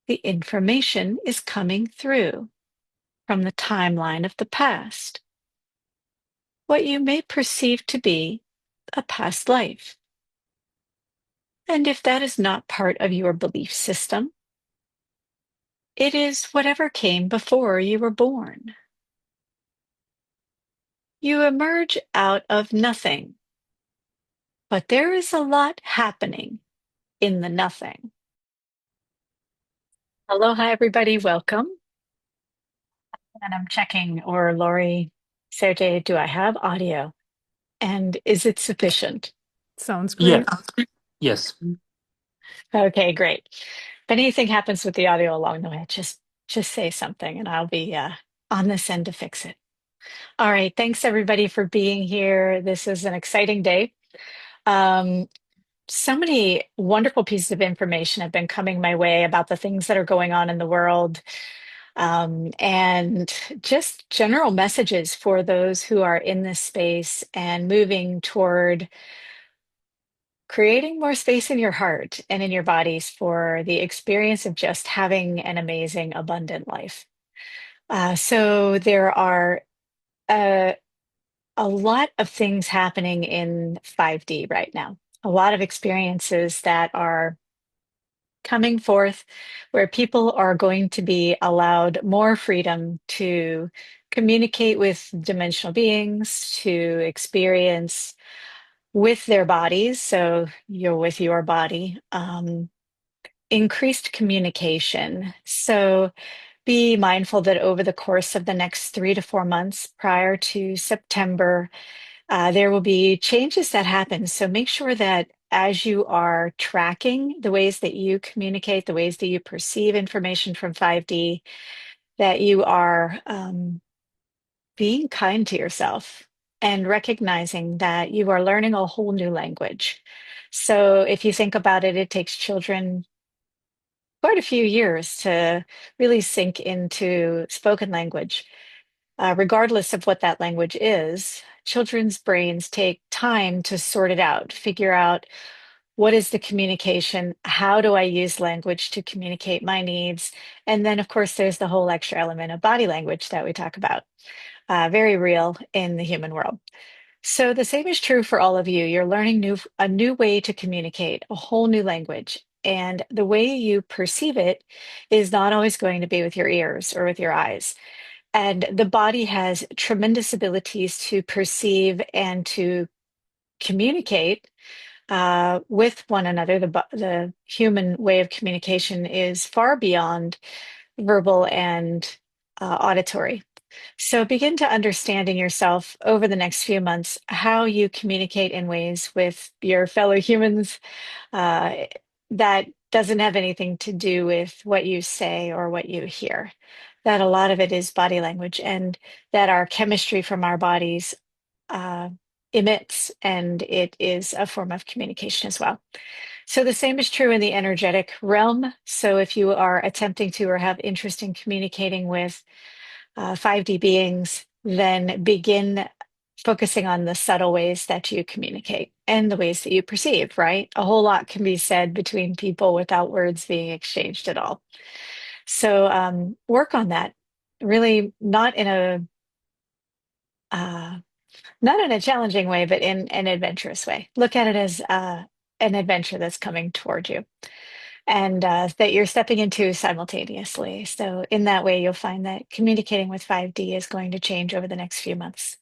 the information is coming through from the timeline of the past, what you may perceive to be a past life. And if that is not part of your belief system, it is whatever came before you were born. You emerge out of nothing, but there is a lot happening in the nothing. Aloha, everybody. Welcome. And I'm checking, or Lori, Sergey, do I have audio? And is it sufficient? Sounds Yeah, great. yes. Okay, great. If anything happens with the audio along the way, just say something and I'll be on this end to fix it. All right, thanks everybody for being here. This is an exciting day. Um, so many wonderful pieces of information have been coming my way about the things that are going on in the world, and just general messages for those who are in this space and moving toward creating more space in your heart and in your bodies for the experience of just having an amazing, abundant life. So there are uh, a lot of things happening in 5D right now, a lot of experiences that are coming forth where people are going to be allowed more freedom to communicate with dimensional beings, to experience with their bodies. So you're with your body. Increased communication. So be mindful that over the course of the next 3 to 4 months prior to September, there will be changes that happen. So make sure that as you are tracking the ways that you communicate, the ways that you perceive information from 5D, that you are being kind to yourself and recognizing that you are learning a whole new language. So if you think about it, it takes children quite a few years to really sink into spoken language. Regardless of what that language is, children's brains take time to sort it out, figure out what is the communication, how do I use language to communicate my needs? And then, of course, there's the whole extra element of body language that we talk about, very real in the human world. So the same is true for all of you. You're learning a new way to communicate, a whole new language. And the way you perceive it is not always going to be with your ears or with your eyes. And the body has tremendous abilities to perceive and to communicate with one another. The human way of communication is far beyond verbal and auditory. So begin to understand in yourself over the next few months how you communicate in ways with your fellow humans uh, that doesn't have anything to do with what you say or what you hear. That a lot of it is body language, and that our chemistry from our bodies uh, emits, and it is a form of communication as well. So the same is true in the energetic realm. So if you are attempting to or have interest in communicating with 5D beings, then begin focusing on the subtle ways that you communicate and the ways that you perceive, right? A whole lot can be said between people without words being exchanged at all. So work on that. Really not in a uh, not in a challenging way, but in an adventurous way. Look at it as an adventure that's coming toward you and that you're stepping into simultaneously. So, in that way, you'll find that communicating with 5D is going to change over the next few months.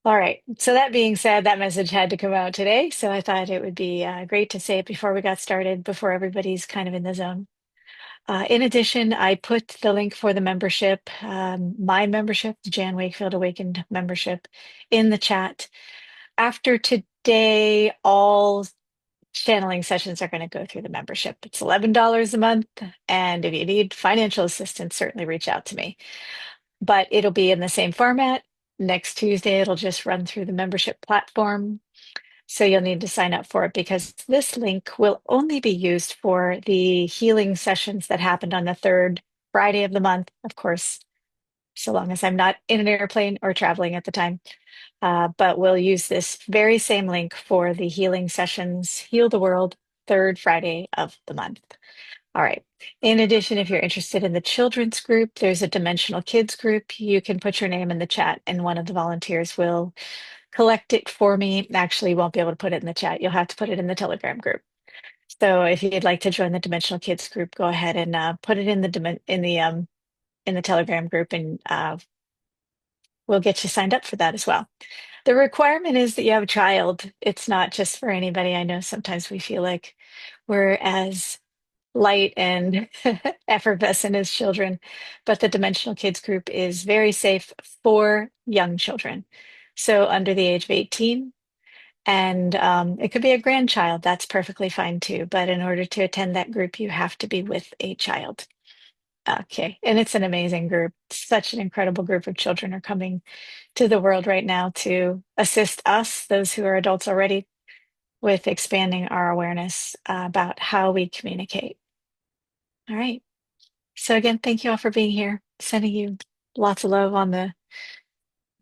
All right. So, that being said, that message had to come out today. So, I thought it would be great to say it before we got started, before everybody's kind of in the zone. In addition, I put the link for the membership, my membership, the Jan Wakefield Awakened membership, in the chat. After today, all channeling sessions are going to go through the membership. It's $11 a month. And if you need financial assistance, certainly reach out to me. But it'll be in the same format. Next Tuesday, it'll just run through the membership platform. So you'll need to sign up for it because this link will only be used for the healing sessions that happened on the third Friday of the month, of course, so long as I'm not in an airplane or traveling at the time. But we'll use this very same link for the healing sessions, Heal the World, third Friday of the month. All right. In addition, if you're interested in the children's group, there's a dimensional kids group. You can put your name in the chat and one of the volunteers will collect it for me. Actually, you won't be able to put it in the chat. You'll have to put it in the Telegram group. So if you'd like to join the dimensional kids group, go ahead and put it in the Telegram group, and we'll get you signed up for that as well. The requirement is that you have a child. It's not just for anybody. I know sometimes we feel like we're as light and effervescent as children, but the dimensional kids group is very safe for young children. So under the age of 18, and it could be a grandchild, that's perfectly fine too. But in order to attend that group, you have to be with a child. Okay, and it's an amazing group. Such an incredible group of children are coming to the world right now to assist us, those who are adults already, with expanding our awareness about how we communicate. All right. So again, thank you all for being here. Sending you lots of love on the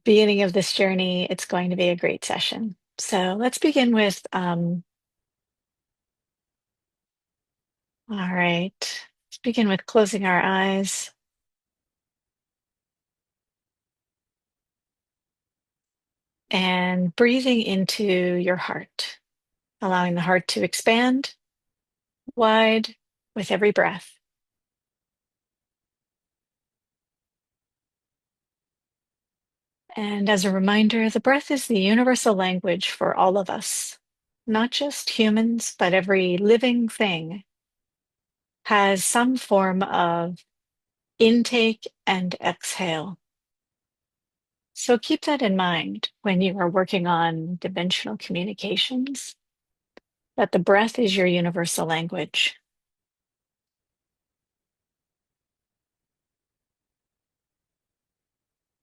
beginning of this journey. It's going to be a great session. So let's begin with, all right, let's begin with closing our eyes. And breathing into your heart, allowing the heart to expand wide with every breath. And as a reminder, the breath is the universal language for all of us, not just humans, but every living thing has some form of intake and exhale. So keep that in mind when you are working on dimensional communications, that the breath is your universal language.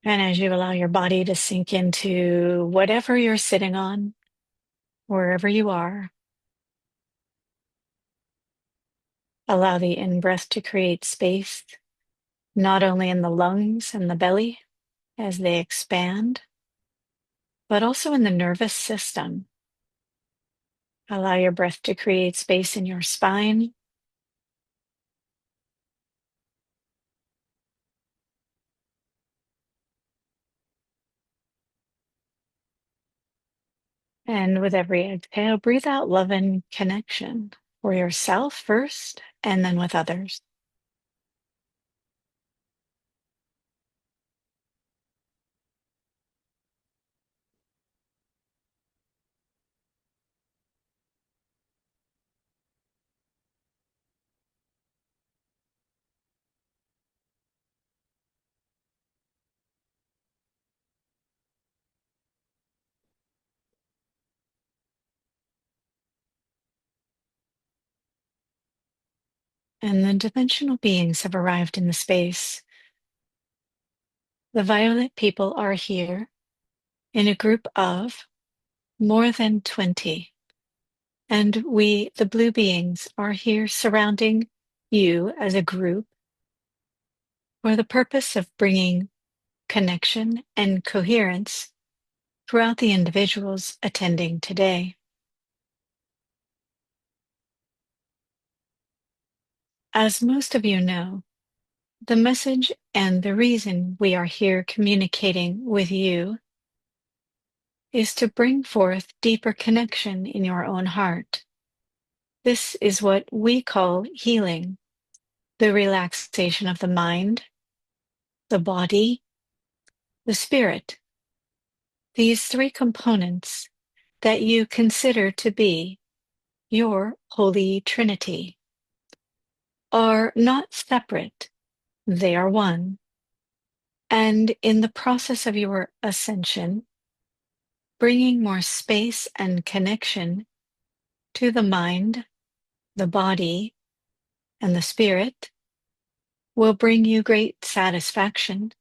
And as you allow your body to sink into whatever you're sitting on, wherever you are, allow the in-breath to create space, not only in the lungs and the belly as they expand, but also in the nervous system. Allow your breath to create space in your spine, and with every exhale, breathe out love and connection for yourself first, and then with others. And the dimensional beings have arrived in the space. The violet people are here in a group of more than 20. And we, the blue beings, are here surrounding you as a group for the purpose of bringing connection and coherence throughout the individuals attending today. As most of you know, the message and the reason we are here communicating with you is to bring forth deeper connection in your own heart. This is what we call healing, the relaxation of the mind, the body, the spirit. These three components that you consider to be your Holy Trinity are not separate, they are one. And in the process of your ascension, bringing more space and connection to the mind, the body, and the spirit will bring you great satisfaction,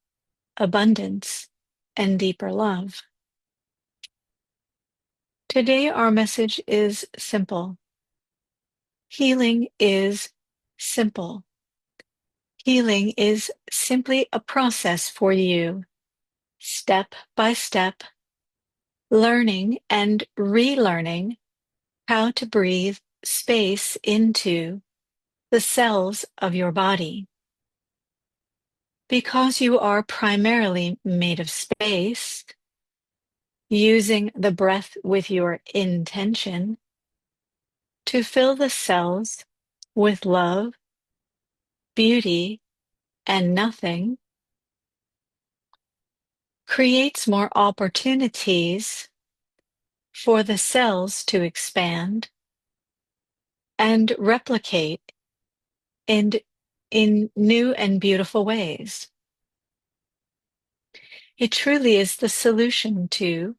abundance, and deeper love. Today, our message is simple. Healing is simple. Healing is simply a process for you, step by step, learning and relearning how to breathe space into the cells of your body. Because you are primarily made of space, using the breath with your intention to fill the cells with love, beauty, and nothing creates more opportunities for the cells to expand and replicate in new and beautiful ways. It truly is the solution to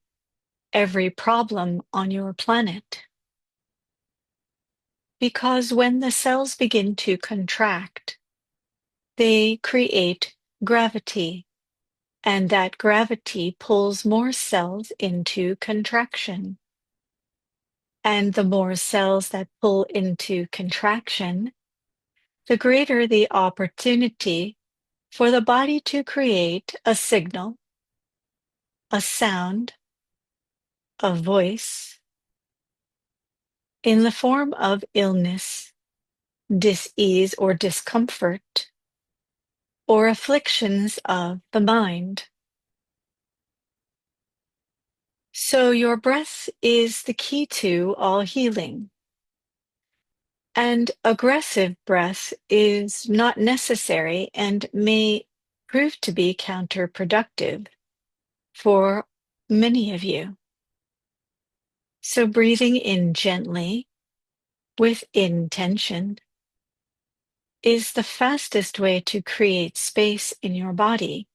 every problem on your planet. Because when the cells begin to contract, they create gravity, and that gravity pulls more cells into contraction. And the more cells that pull into contraction, the greater the opportunity for the body to create a signal, a sound, a voice, in the form of illness, dis-ease or discomfort, or afflictions of the mind. So your breath is the key to all healing. And aggressive breath is not necessary and may prove to be counterproductive for many of you. So breathing in gently with intention is the fastest way to create space in your body.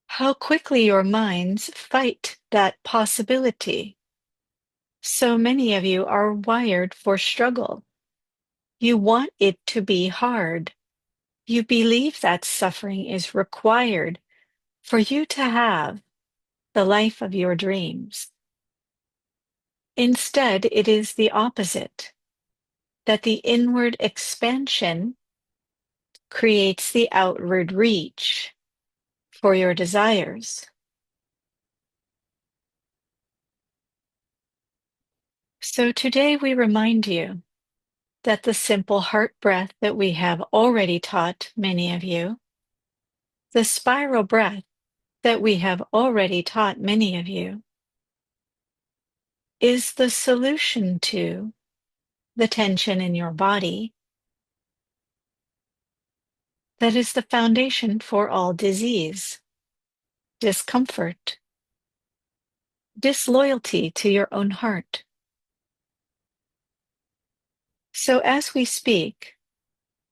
How quickly your minds fight that possibility. So many of you are wired for struggle. You want it to be hard. You believe that suffering is required for you to have the life of your dreams. Instead, it is the opposite, that the inward expansion creates the outward reach for your desires. So today we remind you that the simple heart breath that we have already taught many of you, the spiral breath that we have already taught many of you, is the solution to the tension in your body that is the foundation for all disease, discomfort, disloyalty to your own heart. So as we speak,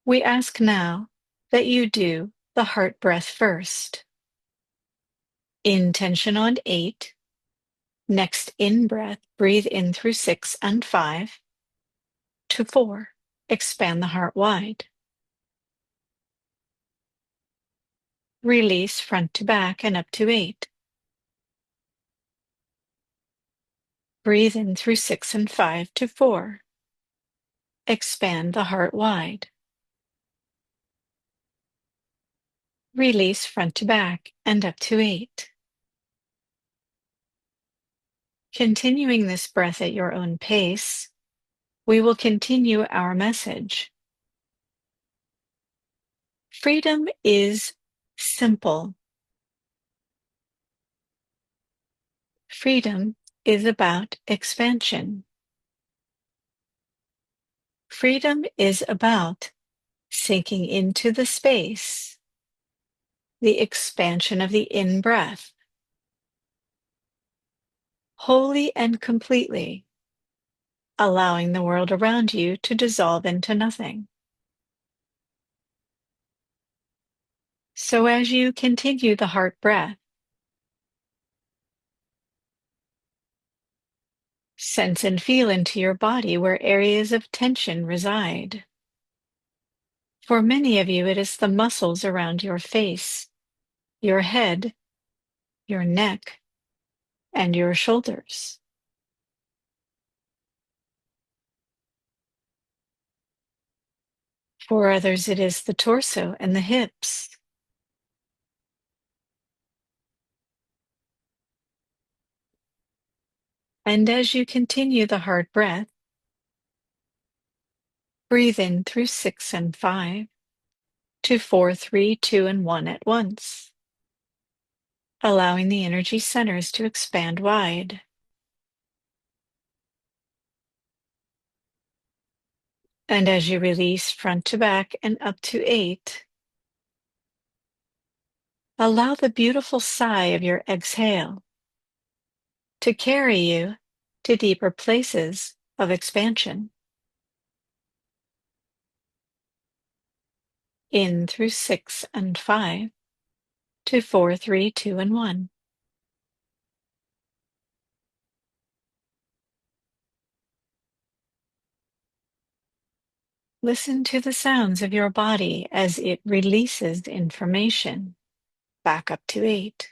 we ask now that you do the heart breath first. Intention on 8. Next in-breath, breathe in through 6 and 5 to 4. Expand the heart wide. Release front to back and up to 8. Breathe in through 6 and 5 to 4. Expand the heart wide. Release front to back and up to 8. Continuing this breath at your own pace, we will continue our message. Freedom is simple. Freedom is about expansion. Freedom is about sinking into the space, the expansion of the in-breath, wholly and completely, allowing the world around you to dissolve into nothing. So as you continue the heart breath, sense and feel into your body where areas of tension reside. For many of you, it is the muscles around your face, your head, your neck, and your shoulders. For others, it is the torso and the hips. And as you continue the heart breath, Breathe in through 6 and 5 to 4, 3, 2, and 1 at once, allowing the energy centers to expand wide. And as you release front to back and up to 8, allow the beautiful sigh of your exhale to carry you to deeper places of expansion. In through 6 and 5 to 4, 3, 2, and 1. Listen to the sounds of your body as it releases information back up to 8.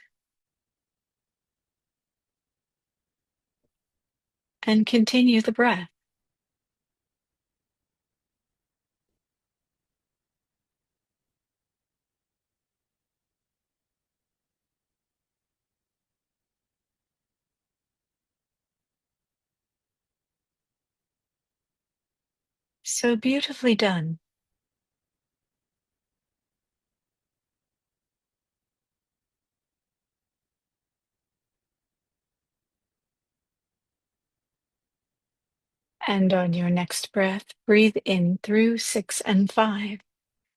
And continue the breath. So beautifully done. And on your next breath, breathe in through 6 and 5.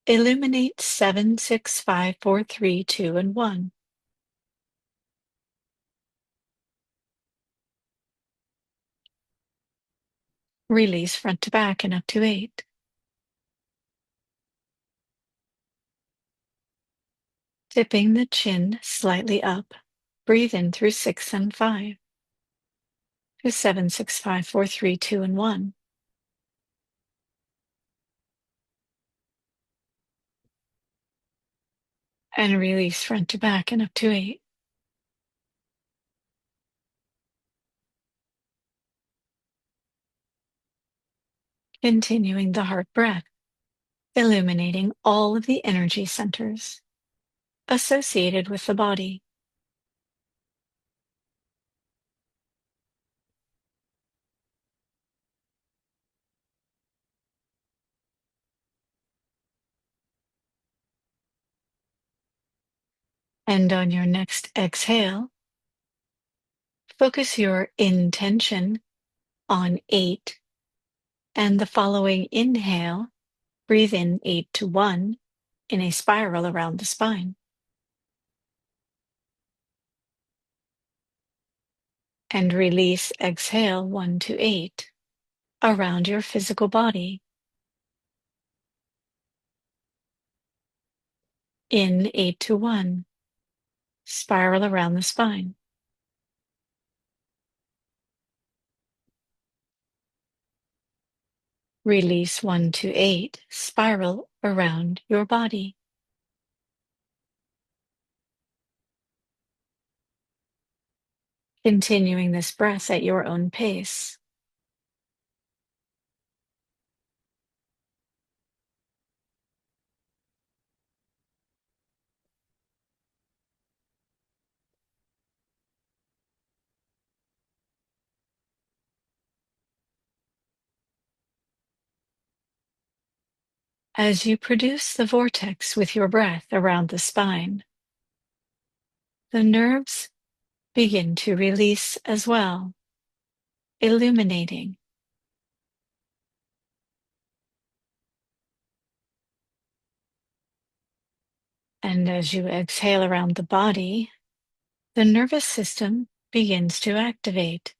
Illuminate 7, 6, 5, 4, 3, 2, and 1. Release front to back and up to 8. Tipping the chin slightly up. Breathe in through 6 and 5 to 7, 6, 5, 4, 3, 2, and 1. And release front to back and up to 8. Continuing the heart breath, illuminating all of the energy centers associated with the body. And on your next exhale, focus your intention on 8, and the following inhale, breathe in 8 to 1 in a spiral around the spine. And release, exhale 1 to 8 around your physical body. In 8 to 1, spiral around the spine. Release 1 to 8, spiral around your body. Continuing this breath at your own pace. As you produce the vortex with your breath around the spine, the nerves begin to release as well, illuminating. And as you exhale around the body, the nervous system begins to activate,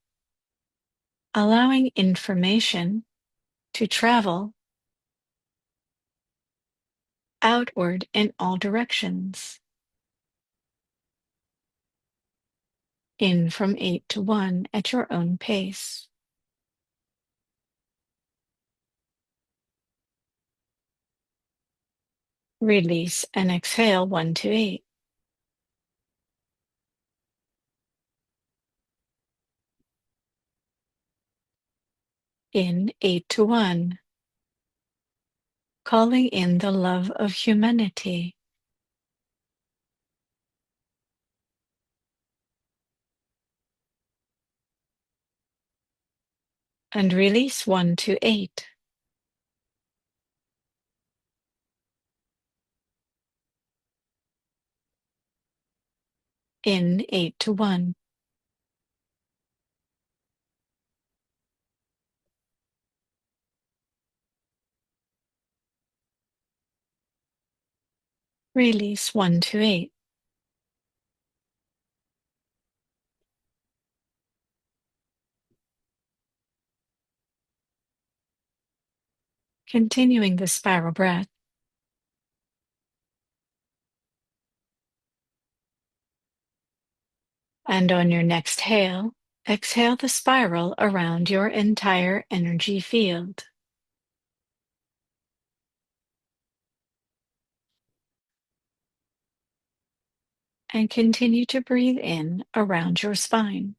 allowing information to travel outward in all directions. In from 8 to 1 at your own pace. Release and exhale 1 to 8. In 8 to 1. Calling in the love of humanity. And release 1 to 8. In 8 to 1. Release 1 to 8. Continuing the spiral breath. And on your next exhale the spiral around your entire energy field. And continue to breathe in around your spine.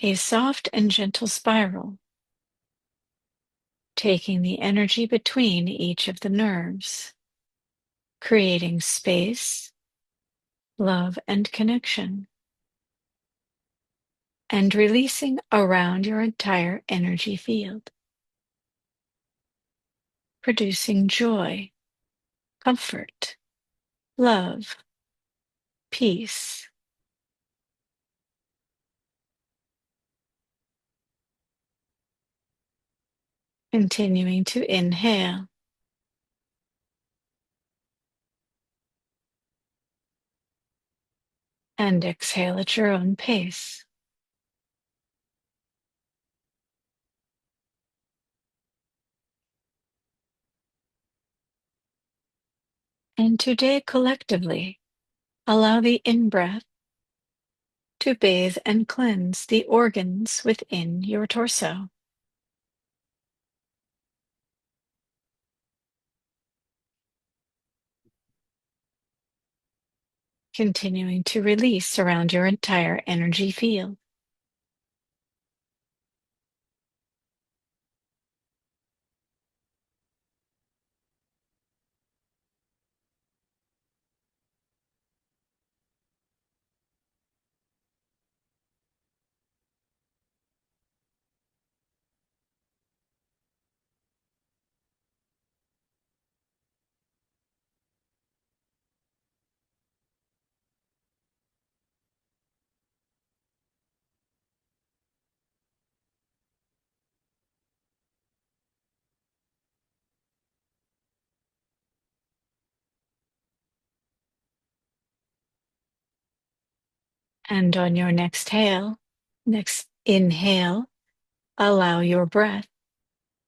A soft and gentle spiral, taking the energy between each of the nerves, creating space, love, and connection, and releasing around your entire energy field, producing joy, comfort, love, peace. Continuing to inhale and exhale at your own pace. And today, collectively, allow the in-breath to bathe and cleanse the organs within your torso. Continuing to release around your entire energy field. And on your next inhale, allow your breath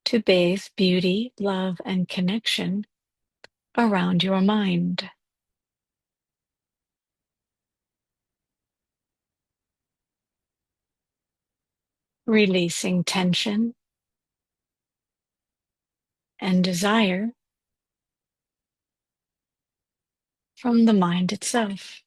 to bathe beauty, love, and connection around your mind. Releasing tension and desire from the mind itself.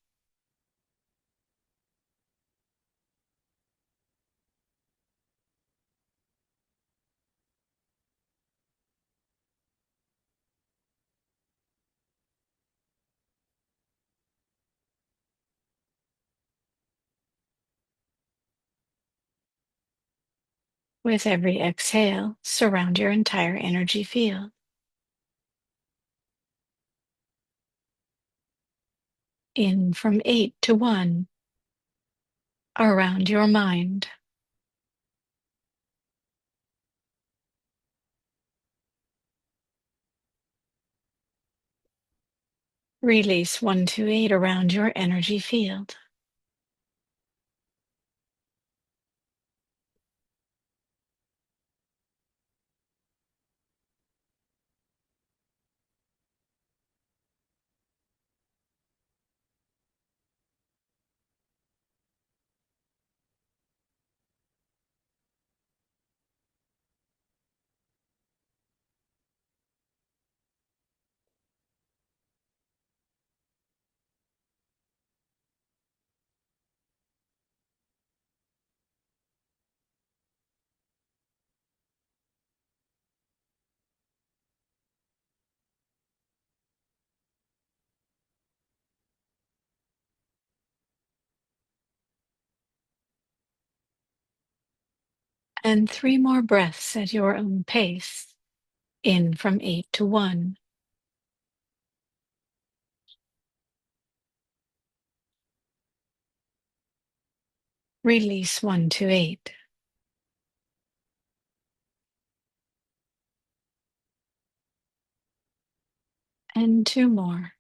With every exhale, surround your entire energy field. In from 8 to 1, around your mind. Release 1 to 8 around your energy field. And 3 more breaths at your own pace. In from 8 to 1. Release 1 to 8. And 2 more.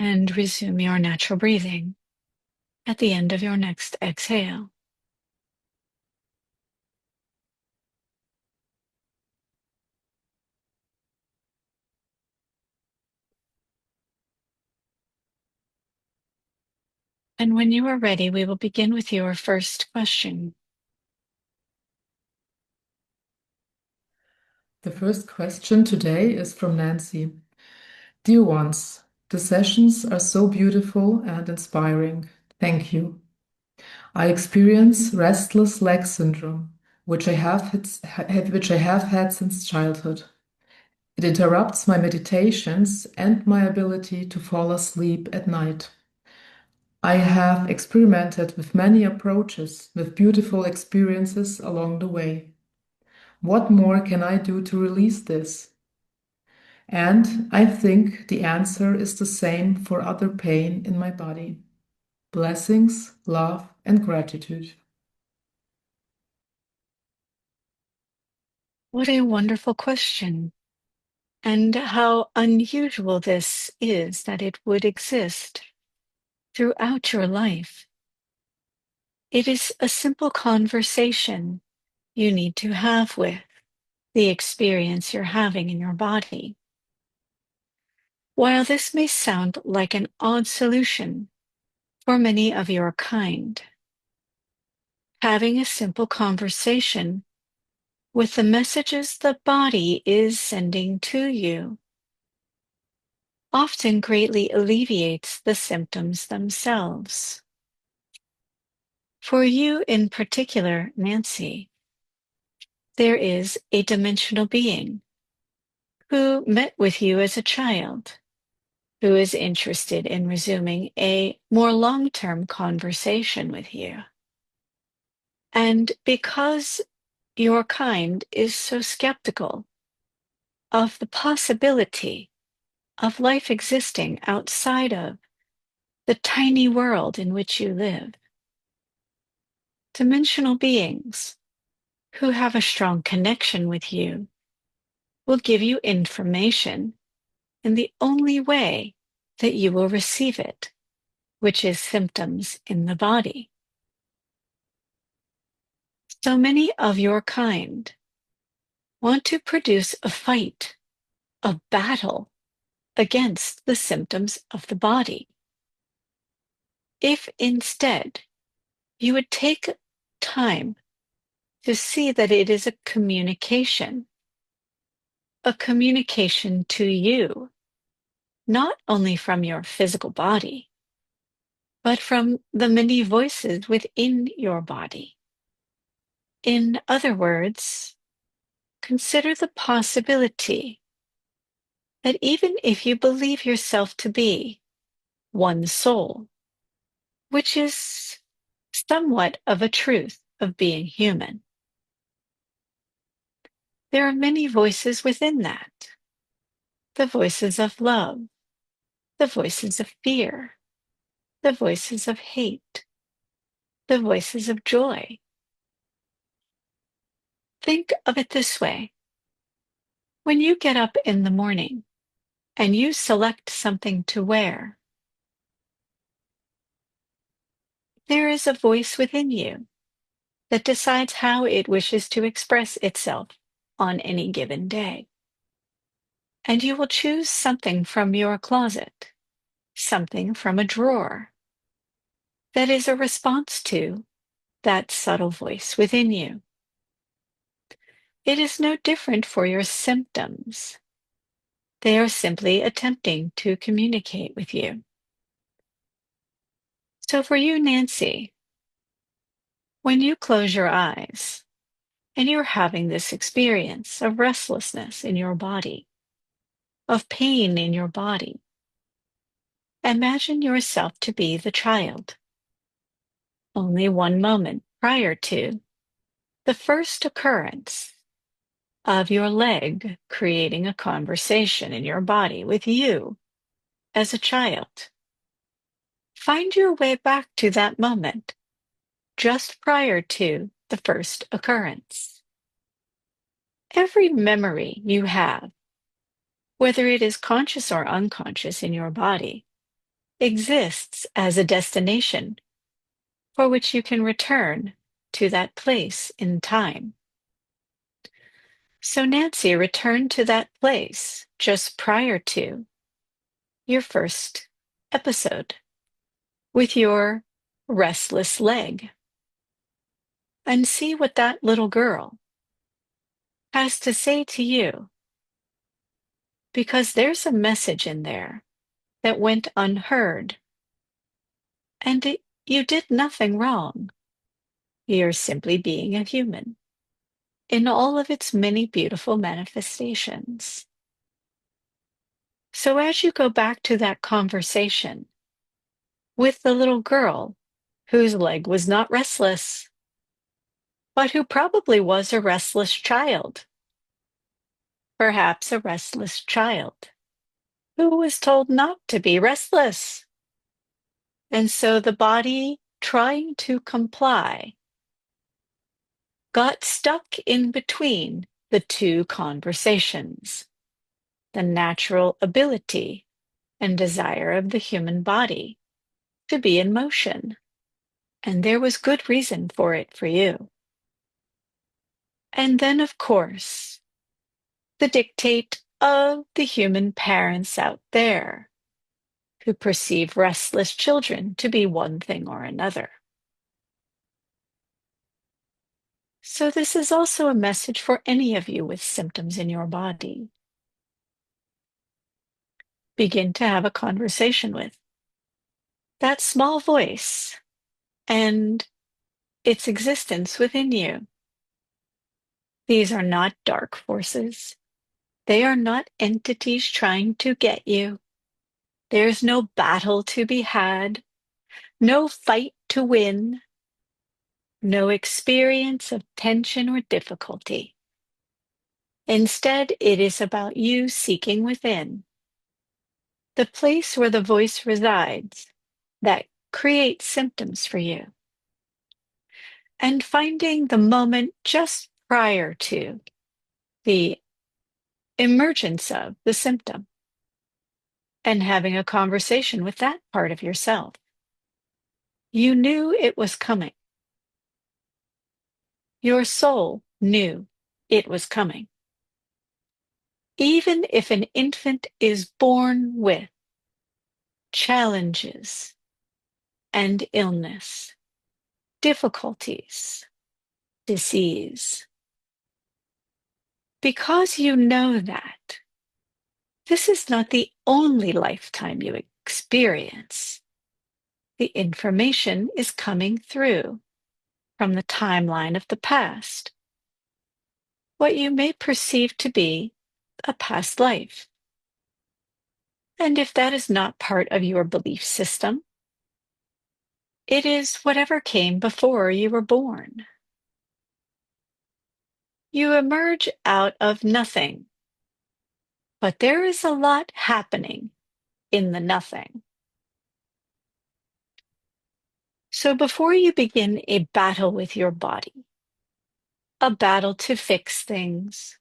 And resume your natural breathing at the end of your next exhale. And when you are ready, we will begin with your first question. The first question today is from Nancy. Dear ones, the sessions are so beautiful and inspiring. Thank you. I experience restless leg syndrome, which I have had since childhood. It interrupts my meditations and my ability to fall asleep at night. I have experimented with many approaches, with beautiful experiences along the way. What more can I do to release this? And I think the answer is the same for other pain in my body. Blessings, love, and gratitude. What a wonderful question. And how unusual this is that it would exist throughout your life. It is a simple conversation you need to have with the experience you're having in your body. While this may sound like an odd solution for many of your kind, having a simple conversation with the messages the body is sending to you often greatly alleviates the symptoms themselves. For you in particular, Nancy, there is a dimensional being who met with you as a child, who is interested in resuming a more long-term conversation with you. And because your kind is so skeptical of the possibility of life existing outside of the tiny world in which you live, dimensional beings who have a strong connection with you will give you information in the only way that you will receive it, which is symptoms in the body. So many of your kind want to produce a fight, a battle against the symptoms of the body. If instead you would take time to see that it is a communication to you, not only from your physical body, but from the many voices within your body. In other words, consider the possibility that even if you believe yourself to be one soul, which is somewhat of a truth of being human, there are many voices within that. The voices of love, the voices of fear, the voices of hate, the voices of joy. Think of it this way. When you get up in the morning and you select something to wear, there is a voice within you that decides how it wishes to express itself on any given day. And you will choose something from your closet, something from a drawer, that is a response to that subtle voice within you. It is no different for your symptoms. They are simply attempting to communicate with you. So for you, Nancy, when you close your eyes and you're having this experience of restlessness in your body, of pain in your body, imagine yourself to be the child, only one moment prior to the first occurrence of your leg creating a conversation in your body with you as a child. Find your way back to that moment just prior to the first occurrence. Every memory you have, whether it is conscious or unconscious in your body, exists as a destination for which you can return to that place in time. So, Nancy, return to that place just prior to your first episode with your restless leg and see what that little girl has to say to you, because there's a message in there that went unheard, and you did nothing wrong. You're simply being a human in all of its many beautiful manifestations. So as you go back to that conversation with the little girl whose leg was not restless, but who probably was a restless child, perhaps a restless child who was told not to be restless. And so the body, trying to comply, got stuck in between the two conversations, the natural ability and desire of the human body to be in motion. And there was good reason for it for you. And then, of course, the dictate of the human parents out there who perceive restless children to be one thing or another. So this is also a message for any of you with symptoms in your body. Begin to have a conversation with that small voice and its existence within you. These are not dark forces. They are not entities trying to get you. There's no battle to be had, no fight to win, no experience of tension or difficulty. Instead, it is about you seeking within, the place where the voice resides that creates symptoms for you, and finding the moment just prior to the emergence of the symptom and having a conversation with that part of yourself. You knew it was coming. Your soul knew it was coming. Even if an infant is born with challenges and illness, difficulties, disease, because you know that this is not the only lifetime you experience, the information is coming through from the timeline of the past, what you may perceive to be a past life. And if that is not part of your belief system, it is whatever came before you were born. You emerge out of nothing, but there is a lot happening in the nothing. So before you begin a battle with your body, a battle to fix things,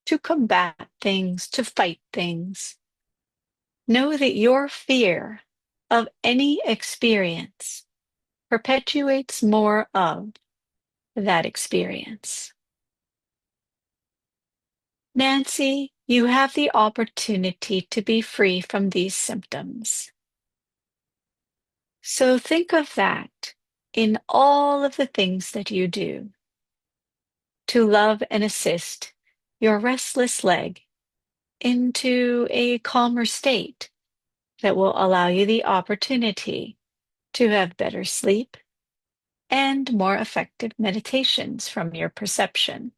to combat things, to fight things, know that your fear of any experience perpetuates more of that experience. Nancy, you have the opportunity to be free from these symptoms. So think of that in all of the things that you do to love and assist your restless leg into a calmer state that will allow you the opportunity to have better sleep and more effective meditations from your perception.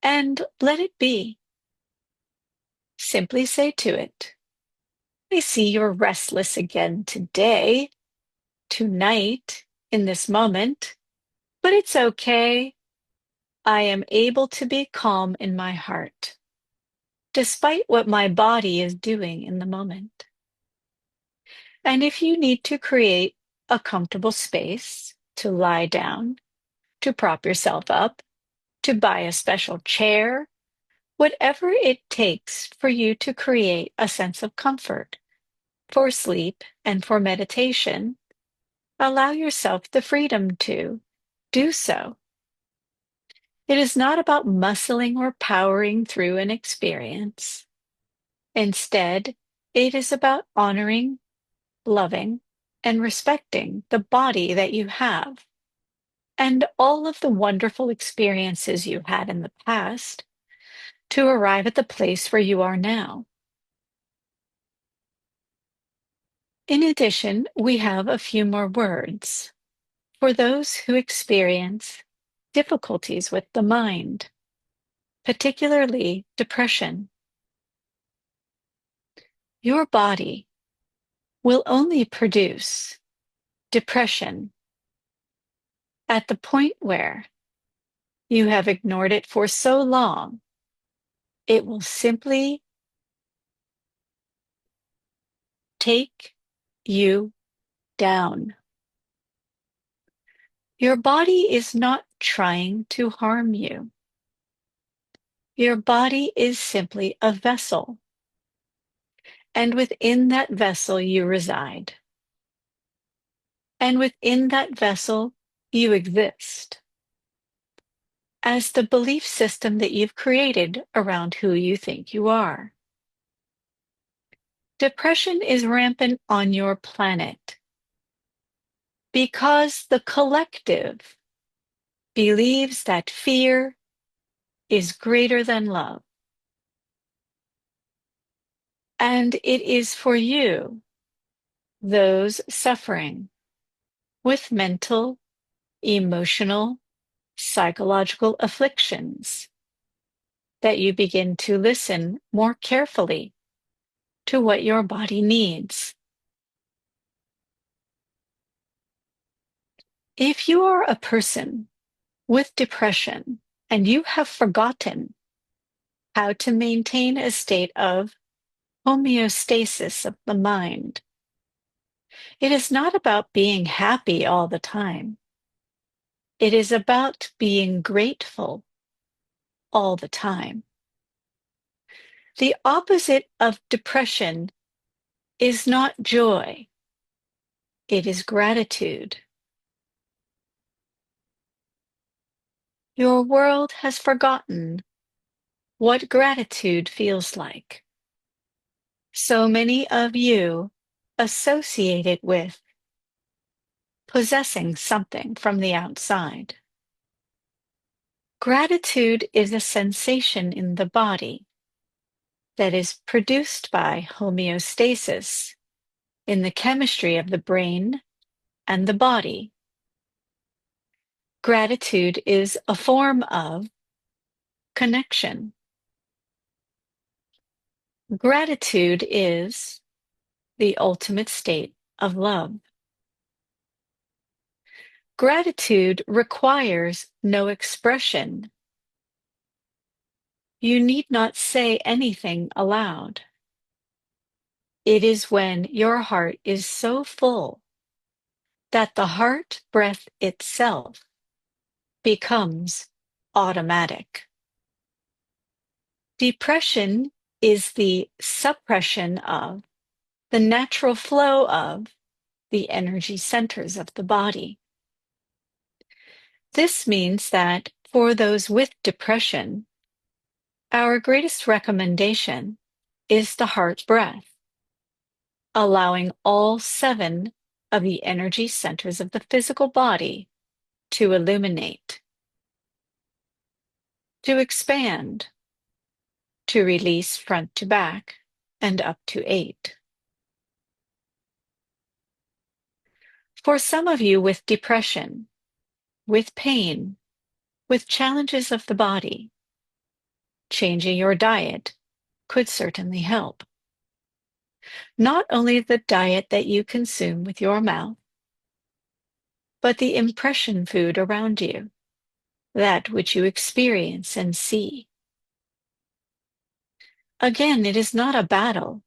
And let it be. Simply say to it, I see you're restless again today, tonight, in this moment, but it's okay. I am able to be calm in my heart, despite what my body is doing in the moment. And if you need to create a comfortable space to lie down, to prop yourself up, to buy a special chair, whatever it takes for you to create a sense of comfort for sleep and for meditation, allow yourself the freedom to do so. It is not about muscling or powering through an experience. Instead, it is about honoring, loving, and respecting the body that you have and all of the wonderful experiences you had in the past to arrive at the place where you are now. In addition, we have a few more words for those who experience difficulties with the mind, particularly depression. Your body will only produce depression at the point where you have ignored it for so long, it will simply take you down. Your body is not trying to harm you. Your body is simply a vessel, and within that vessel you reside. And within that vessel you exist as the belief system that you've created around who you think you are. Depression is rampant on your planet because the collective believes that fear is greater than love. And it is for you, those suffering with mental, emotional, psychological afflictions, that you begin to listen more carefully to what your body needs. If you are a person with depression and you have forgotten how to maintain a state of homeostasis of the mind, it is not about being happy all the time. It is about being grateful all the time. The opposite of depression is not joy, it is gratitude. Your world has forgotten what gratitude feels like. So many of you associate it with possessing something from the outside. Gratitude is a sensation in the body that is produced by homeostasis in the chemistry of the brain and the body. Gratitude is a form of connection. Gratitude is the ultimate state of love. Gratitude requires no expression. You need not say anything aloud. It is when your heart is so full that the heart breath itself becomes automatic. Depression is the suppression of the natural flow of the energy centers of the body. This means that for those with depression, our greatest recommendation is the heart breath, allowing all 7 of the energy centers of the physical body to illuminate, to expand, to release front to back and up to 8. For some of you with depression, with pain, with challenges of the body, changing your diet could certainly help. Not only the diet that you consume with your mouth, but the impression food around you, that which you experience and see. Again, it is not a battle,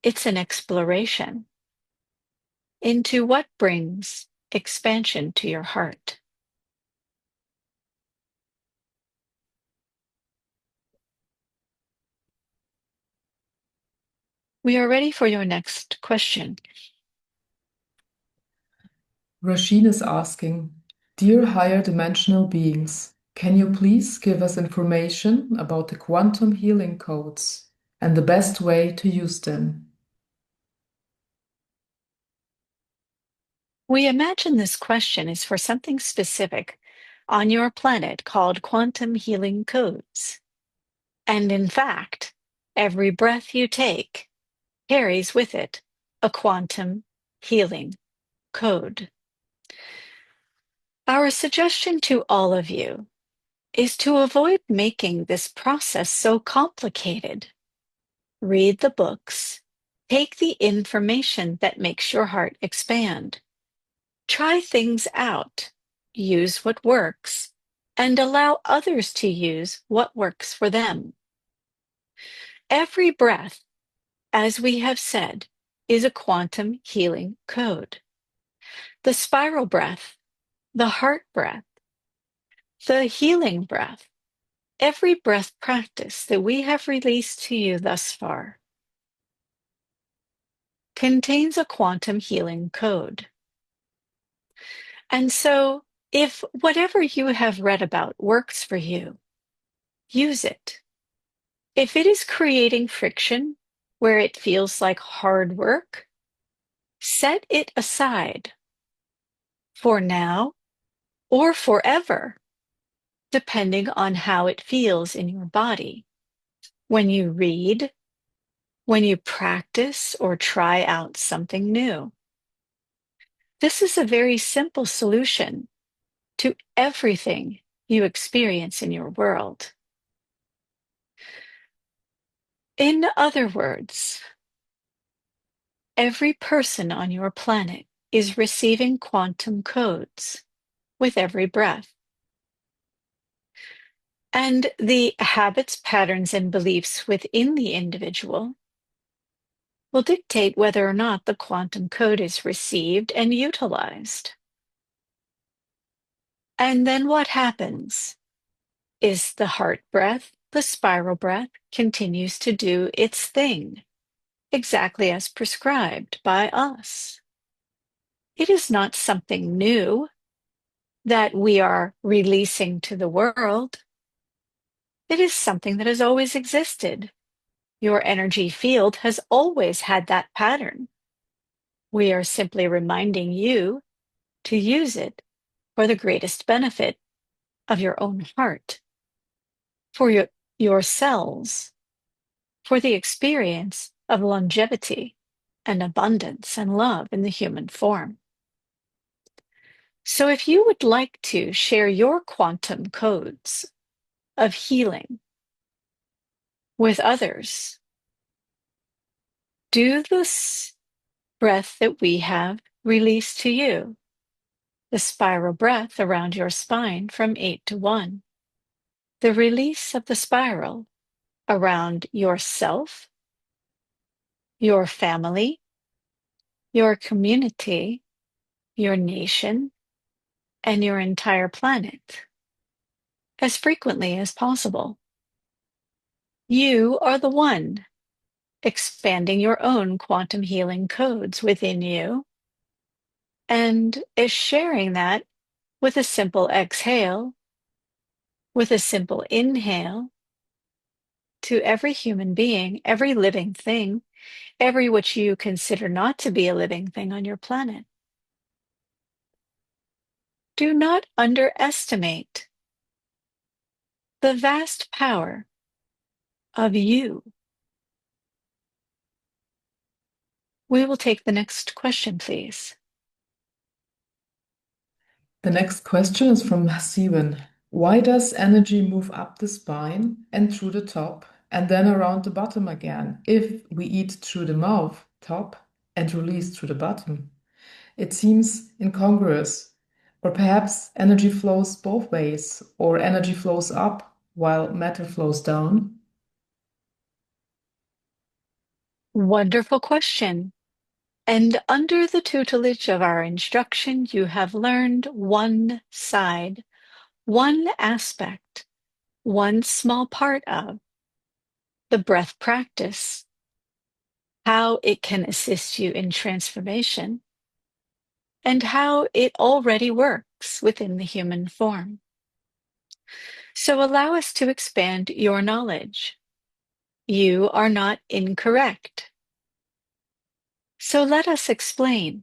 it's an exploration into what brings expansion to your heart. We are ready for your next question. Rasheen is asking, Dear higher dimensional beings, can you please give us information about the quantum healing codes and the best way to use them? We imagine this question is for something specific on your planet called quantum healing codes. And in fact, every breath you take carries with it a quantum healing code. Our suggestion to all of you is to avoid making this process so complicated. Read the books, take the information that makes your heart expand. Try things out, use what works, and allow others to use what works for them. Every breath, as we have said, is a quantum healing code. The spiral breath, the heart breath, the healing breath, every breath practice that we have released to you thus far contains a quantum healing code. And so, if whatever you have read about works for you, use it. If it is creating friction where it feels like hard work, set it aside for now or forever, depending on how it feels in your body. When you read, when you practice or try out something new. This is a very simple solution to everything you experience in your world. In other words, every person on your planet is receiving quantum codes with every breath. And the habits, patterns, and beliefs within the individual will dictate whether or not the quantum code is received and utilized. And then what happens is the heart breath, the spiral breath, continues to do its thing, exactly as prescribed by us. It is not something new that we are releasing to the world. It is something that has always existed. Your energy field has always had that pattern. We are simply reminding you to use it for the greatest benefit of your own heart, for your cells, for the experience of longevity and abundance and love in the human form. So if you would like to share your quantum codes of healing with others, do this breath that we have released to you, the spiral breath around your spine from 8 to 1, the release of the spiral around yourself, your family, your community, your nation, and your entire planet as frequently as possible. You are the one expanding your own quantum healing codes within you and is sharing that with a simple exhale, with a simple inhale to every human being, every living thing, every which you consider not to be a living thing on your planet. Do not underestimate the vast power of you. We will take the next question, please. The next question is from Steven. Why does energy move up the spine and through the top and then around the bottom again if we eat through the mouth, top, and release through the bottom? It seems incongruous. Or perhaps energy flows both ways, or energy flows up while matter flows down. Wonderful question. And under the tutelage of our instruction, you have learned one side, one aspect, one small part of the breath practice, how it can assist you in transformation, and how it already works within the human form. So allow us to expand your knowledge. You are not incorrect. So let us explain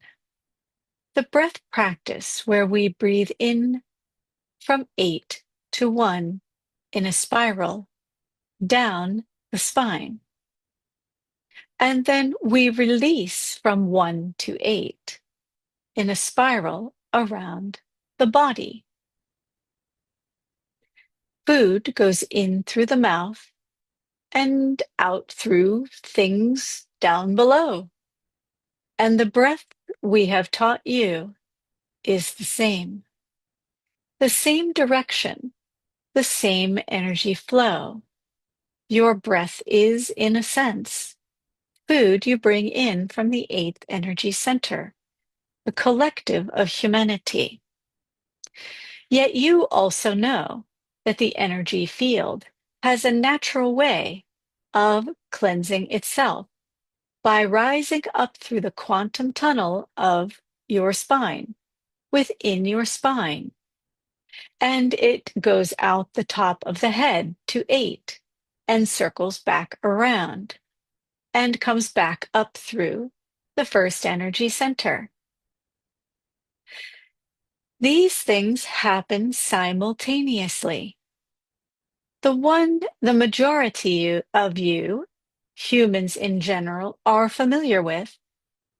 the breath practice where we breathe in from 8 to 1 in a spiral down the spine. And then we release from 1 to 8 in a spiral around the body. Food goes in through the mouth and out through things down below. And the breath we have taught you is the same direction, the same energy flow. Your breath is, in a sense, food you bring in from the 8th energy center, the collective of humanity. Yet you also know that the energy field has a natural way of cleansing itself by rising up through the quantum tunnel of your spine, within your spine. And it goes out the top of the head to 8 and circles back around and comes back up through the first energy center. These things happen simultaneously. The majority of you, humans in general, are familiar with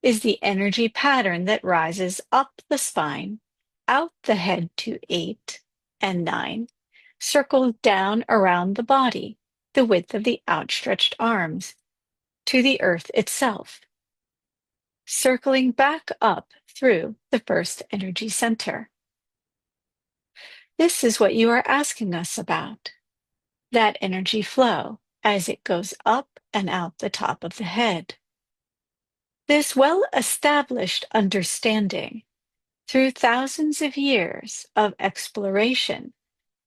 is the energy pattern that rises up the spine, out the head to 8 and 9, circles down around the body, the width of the outstretched arms, to the earth itself, circling back up through the first energy center. This is what you are asking us about, that energy flow as it goes up and out the top of the head. This well-established understanding through thousands of years of exploration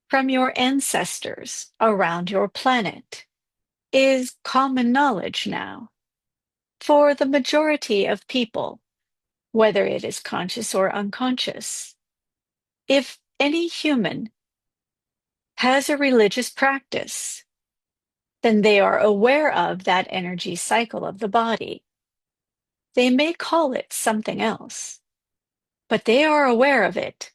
from your ancestors around your planet is common knowledge now for the majority of people, whether it is conscious or unconscious. If any human has a religious practice, then they are aware of that energy cycle of the body. They may call it something else, but they are aware of it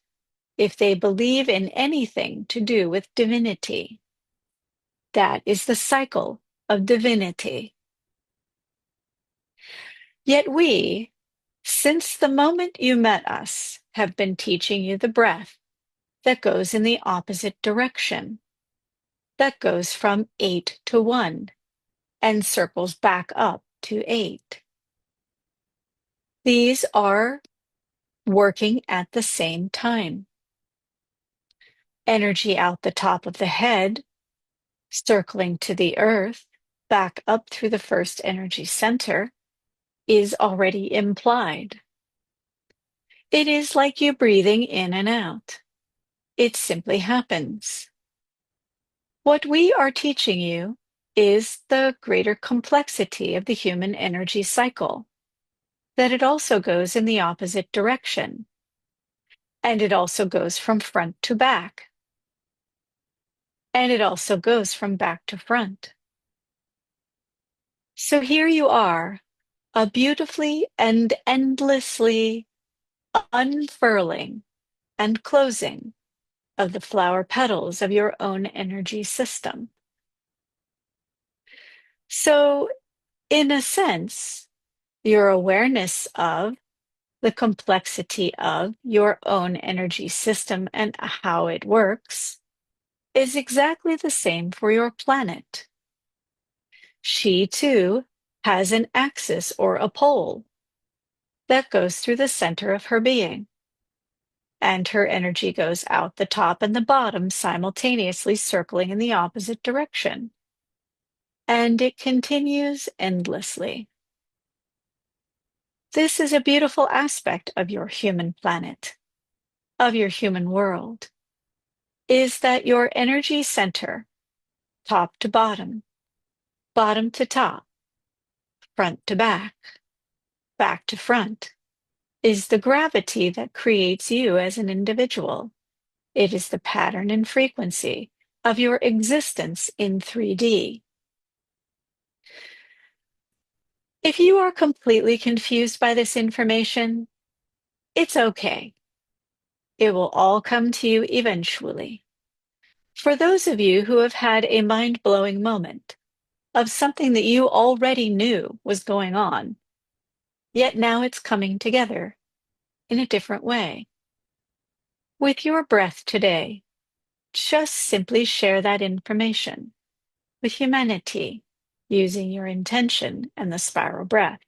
if they believe in anything to do with divinity. That is the cycle of divinity. Yet we, since the moment you met us, have been teaching you the breath that goes in the opposite direction, that goes from 8 to 1 and circles back up to 8. These are working at the same time. Energy out the top of the head, circling to the earth, back up through the first energy center, is already implied. It is like you breathing in and out. It simply happens. What we are teaching you is the greater complexity of the human energy cycle, that it also goes in the opposite direction, and it also goes from front to back, and it also goes from back to front. So here you are, a beautifully and endlessly unfurling and closing of the flower petals of your own energy system. So, in a sense, your awareness of The complexity of your own energy system and how it works is exactly the same for your planet. She, too, has an axis or a pole that goes through the center of her being, and her energy goes out the top and the bottom, simultaneously circling in the opposite direction. And it continues endlessly. This is a beautiful aspect of your human planet, of your human world, is that your energy center, top to bottom, bottom to top, front to back, back to front, is the gravity that creates you as an individual. It is the pattern and frequency of your existence in 3D. If you are completely confused by this information, it's okay. It will all come to you eventually. For those of you who have had a mind-blowing moment of something that you already knew was going on, yet now it's coming together in a different way. With your breath today, just simply share that information with humanity using your intention and the spiral breath.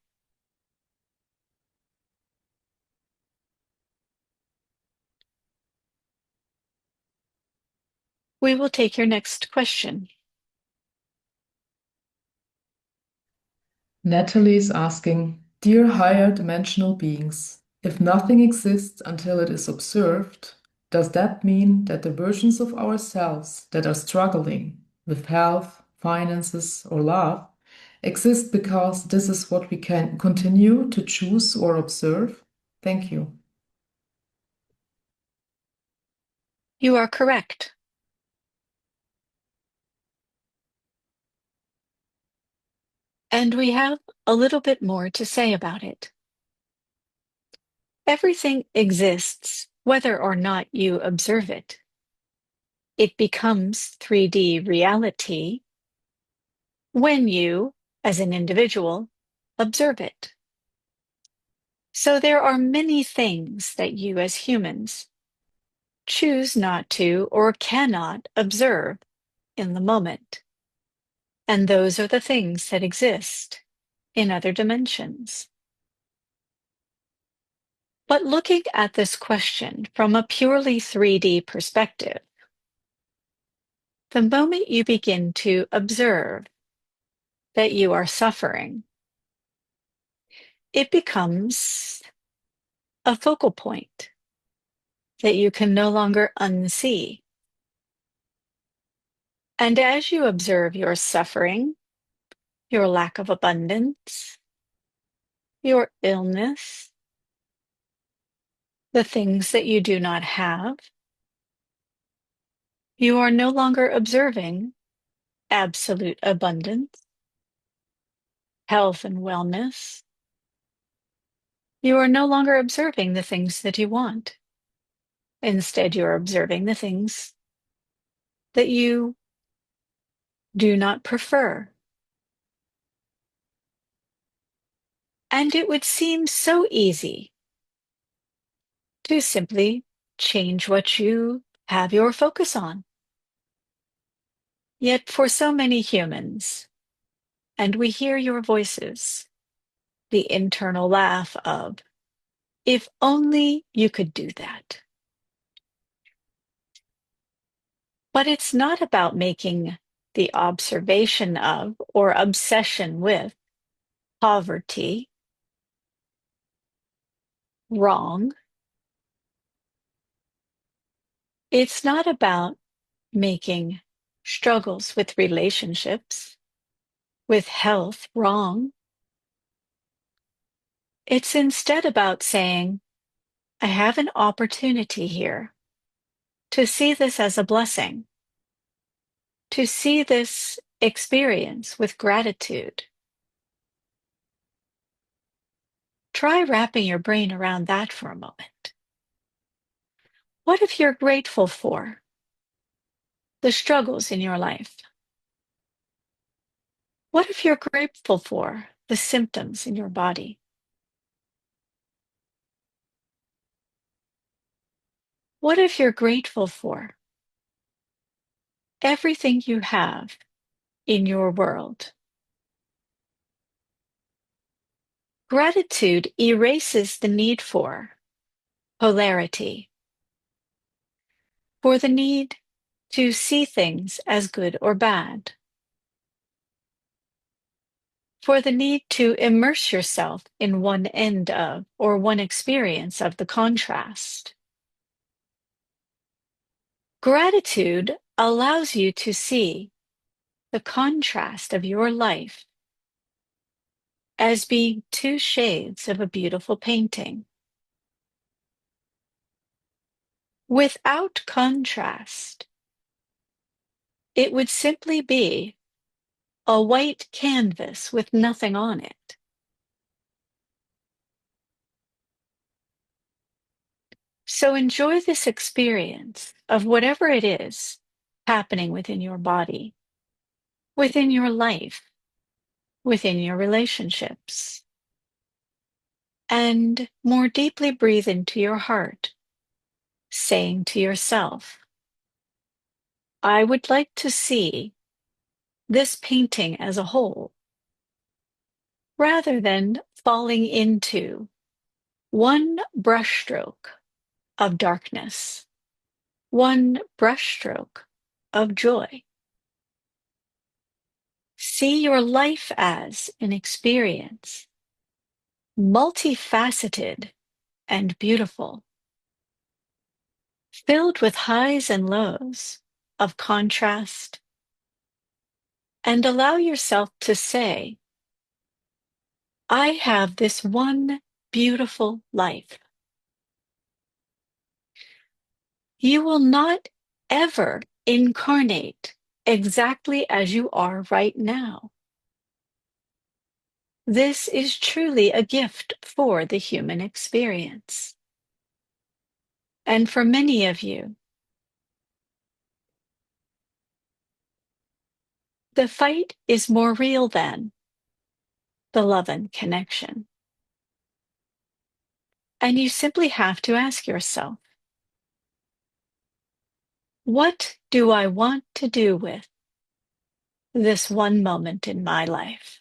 We will take your next question. Natalie is asking, Dear higher dimensional beings, if nothing exists until it is observed, does that mean that the versions of ourselves that are struggling with health, finances, or love exist because this is what we can continue to choose or observe? Thank you. You are correct. And we have a little bit more to say about it. Everything exists whether or not you observe it. It becomes 3D reality when you, as an individual, observe it. So there are many things that you as humans choose not to or cannot observe in the moment. And those are the things that exist in other dimensions. But looking at this question from a purely 3D perspective, the moment you begin to observe that you are suffering, it becomes a focal point that you can no longer unsee. And as you observe your suffering, your lack of abundance, your illness, the things that you do not have, you are no longer observing absolute abundance, health and wellness. You are no longer observing the things that you want. Instead, you're observing the things that you do not prefer. And it would seem so easy to simply change what you have your focus on. Yet for so many humans, and we hear your voices, the internal laugh of, if only you could do that. But it's not about making the observation of or obsession with poverty wrong. It's not about making struggles with relationships, with health wrong. It's instead about saying, I have an opportunity here to see this as a blessing, to see this experience with gratitude. Try wrapping your brain around that for a moment. What if you're grateful for the struggles in your life? What if you're grateful for the symptoms in your body? What if you're grateful for everything you have in your world? Gratitude erases the need for polarity, for the need to see things as good or bad, for the need to immerse yourself in one end of or one experience of the contrast. Gratitude allows you to see the contrast of your life as being two shades of a beautiful painting. Without contrast, it would simply be a white canvas with nothing on it. So enjoy this experience of whatever it is happening within your body, within your life, within your relationships. And more deeply breathe into your heart, saying to yourself, I would like to see this painting as a whole, rather than falling into one brushstroke of darkness, one brushstroke of joy. See your life as an experience, multifaceted and beautiful, filled with highs and lows of contrast, and allow yourself to say, I have this one beautiful life. You will not ever incarnate exactly as you are right now. This is truly a gift for the human experience. And for many of you, the fight is more real than the love and connection. And you simply have to ask yourself, what do I want to do with this one moment in my life?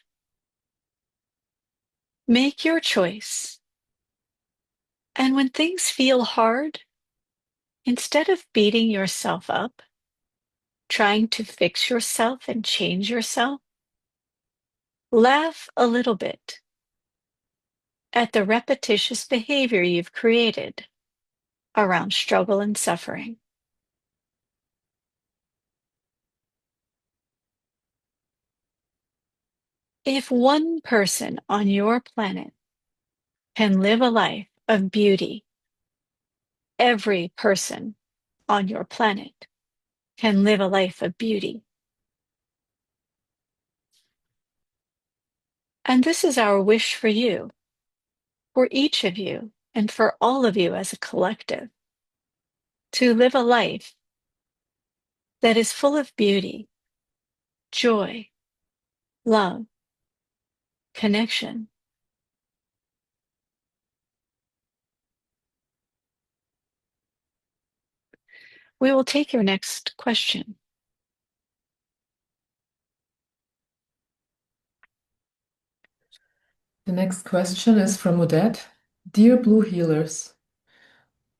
Make your choice. And when things feel hard, instead of beating yourself up, trying to fix yourself and change yourself, laugh a little bit at the repetitious behavior you've created around struggle and suffering. If one person on your planet can live a life of beauty, every person on your planet can live a life of beauty. And this is our wish for you, for each of you, and for all of you as a collective, to live a life that is full of beauty, joy, love, connection. We will take your next question. The next question is from Odette. Dear Blue Healers,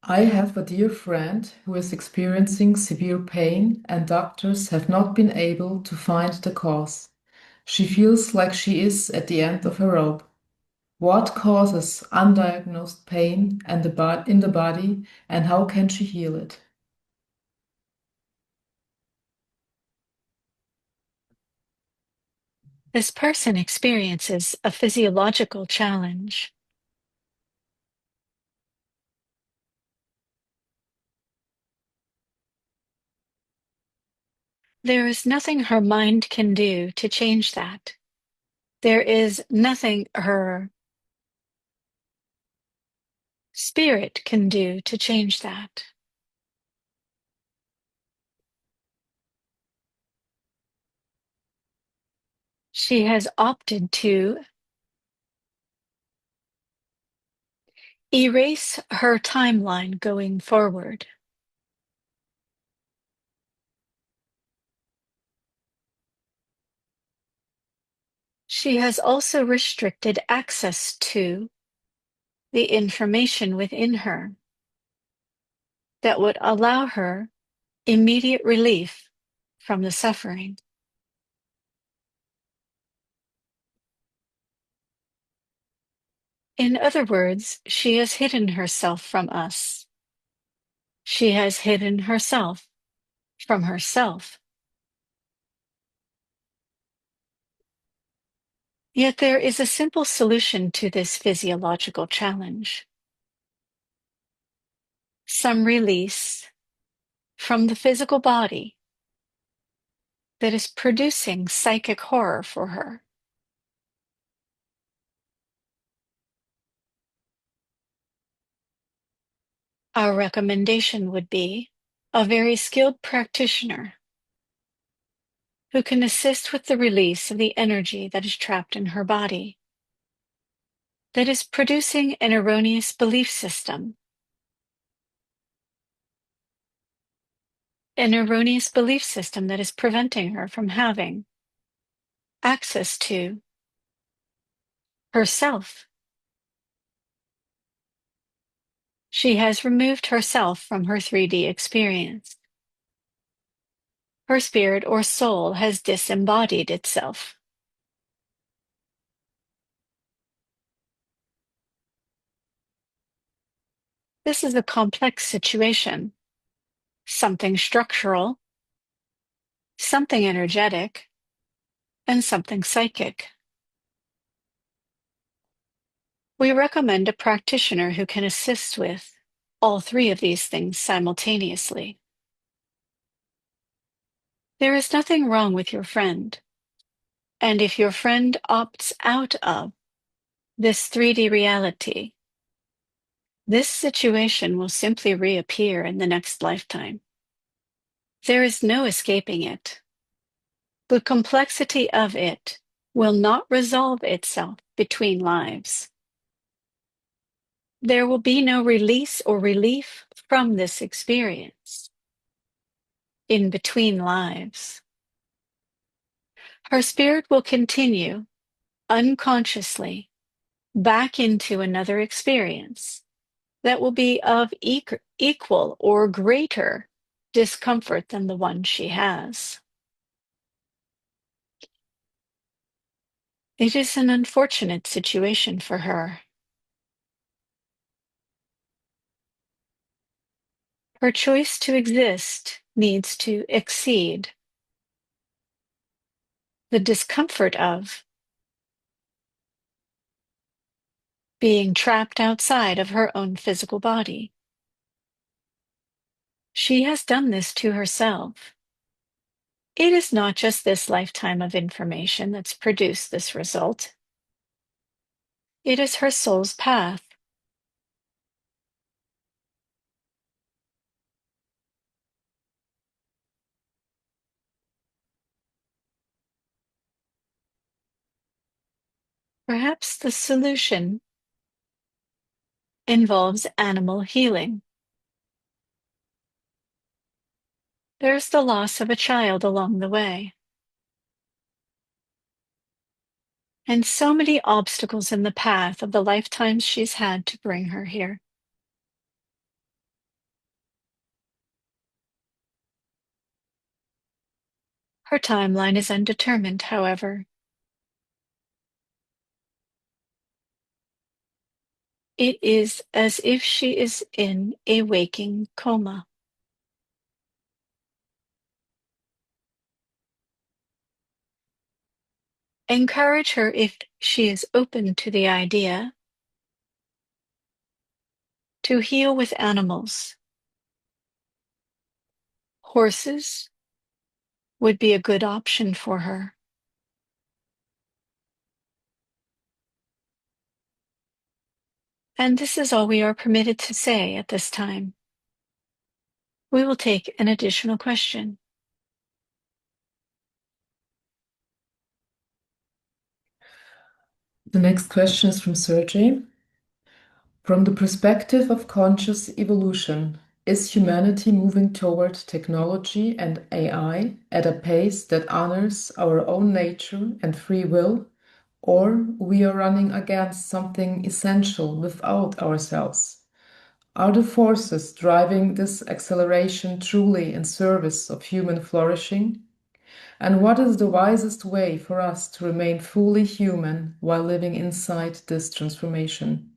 I have a dear friend who is experiencing severe pain, and doctors have not been able to find the cause. She feels like she is at the end of her rope. What causes undiagnosed pain in the body, and how can she heal it? This person experiences a physiological challenge. There is nothing her mind can do to change that. There is nothing her spirit can do to change that. She has opted to erase her timeline going forward. She has also restricted access to the information within her that would allow her immediate relief from the suffering. In other words, she has hidden herself from us. She has hidden herself from herself. Yet there is a simple solution to this physiological challenge. Some release from the physical body that is producing psychic horror for her. Our recommendation would be a very skilled practitioner who can assist with the release of the energy that is trapped in her body, that is producing an erroneous belief system, that is preventing her from having access to herself. She has removed herself from her 3D experience. Her spirit or soul has disembodied itself. This is a complex situation, something structural, something energetic, and something psychic. We recommend a practitioner who can assist with all three of these things simultaneously. There is nothing wrong with your friend, and if your friend opts out of this 3D reality, this situation will simply reappear in the next lifetime. There is no escaping it. The complexity of it will not resolve itself between lives. There will be no release or relief from this experience in between lives. Her spirit will continue unconsciously back into another experience that will be of equal or greater discomfort than the one she has. It is an unfortunate situation for her. Her choice to exist needs to exceed the discomfort of being trapped outside of her own physical body. She has done this to herself. It is not just this lifetime of information that's produced this result. It is her soul's path. Perhaps the solution involves animal healing. There's the loss of a child along the way. And so many obstacles in the path of the lifetimes she's had to bring her here. Her timeline is undetermined, however. It is as if she is in a waking coma. Encourage her if she is open to the idea to heal with animals. Horses would be a good option for her. And this is all we are permitted to say at this time. We will take an additional question. The next question is from Sergey. From the perspective of conscious evolution, is humanity moving toward technology and AI at a pace that honors our own nature and free will, Or we are running against something essential without ourselves? Are the forces driving this acceleration truly in service of human flourishing? And what is the wisest way for us to remain fully human while living inside this transformation?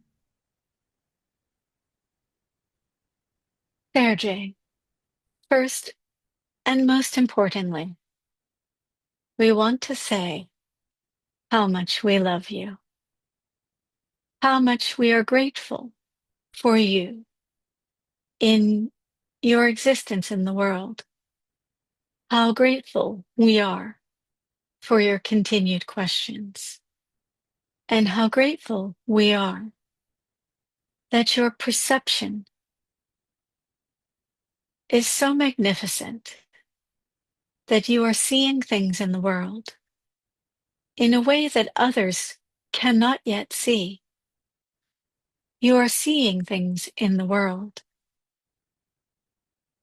Sergey, first and most importantly, we want to say how much we love you, how much we are grateful for you in your existence in the world, how grateful we are for your continued questions, and how grateful we are that your perception is so magnificent that you are seeing things in the world in a way that others cannot yet see. You are seeing things in the world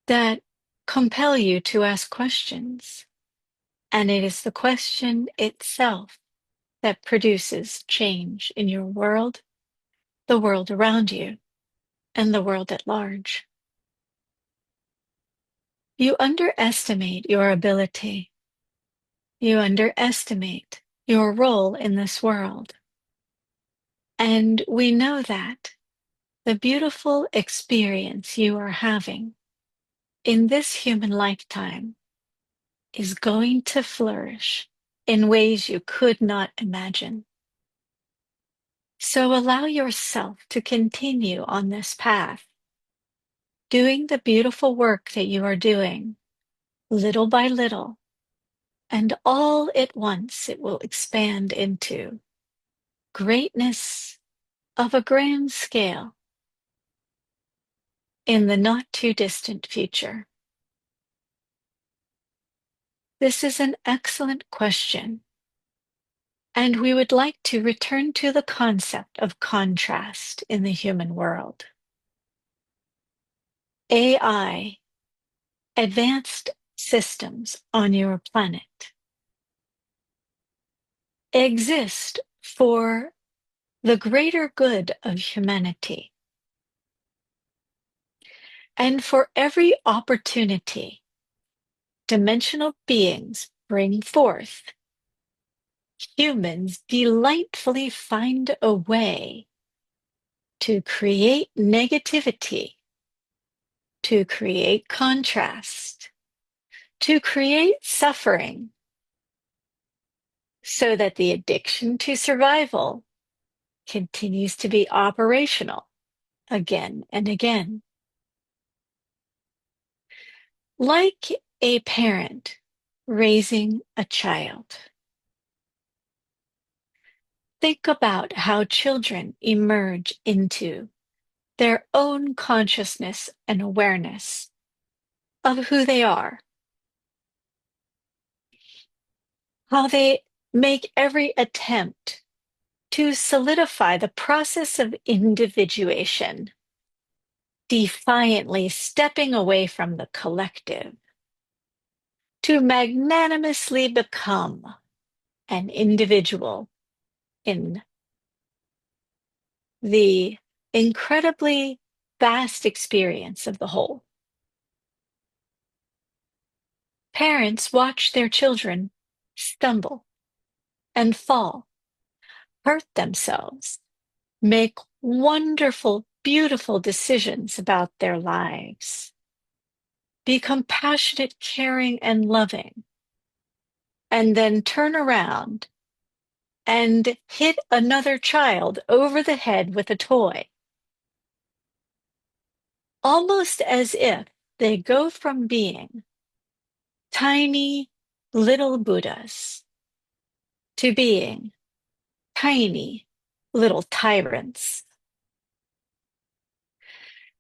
that compel you to ask questions, and it is the question itself that produces change in your world, the world around you, and the world at large. You underestimate your ability. You underestimate your role in this world. And we know that the beautiful experience you are having in this human lifetime is going to flourish in ways you could not imagine. So allow yourself to continue on this path, doing the beautiful work that you are doing, little by little, and all at once it will expand into greatness of a grand scale in the not too distant future. This is an excellent question, and we would like to return to the concept of contrast in the human world. AI, advanced systems on your planet, exist for the greater good of humanity. And for every opportunity dimensional beings bring forth, humans delightfully find a way to create negativity, to create contrast, to create suffering, so that the addiction to survival continues to be operational again and again. Like a parent raising a child, think about how children emerge into their own consciousness and awareness of who they are, how they make every attempt to solidify the process of individuation, defiantly stepping away from the collective to magnanimously become an individual in the incredibly vast experience of the whole. Parents watch their children stumble and fall, hurt themselves, make wonderful, beautiful decisions about their lives, be compassionate, caring, and loving, and then turn around and hit another child over the head with a toy, almost as if they go from being tiny little Buddhas to being tiny little tyrants.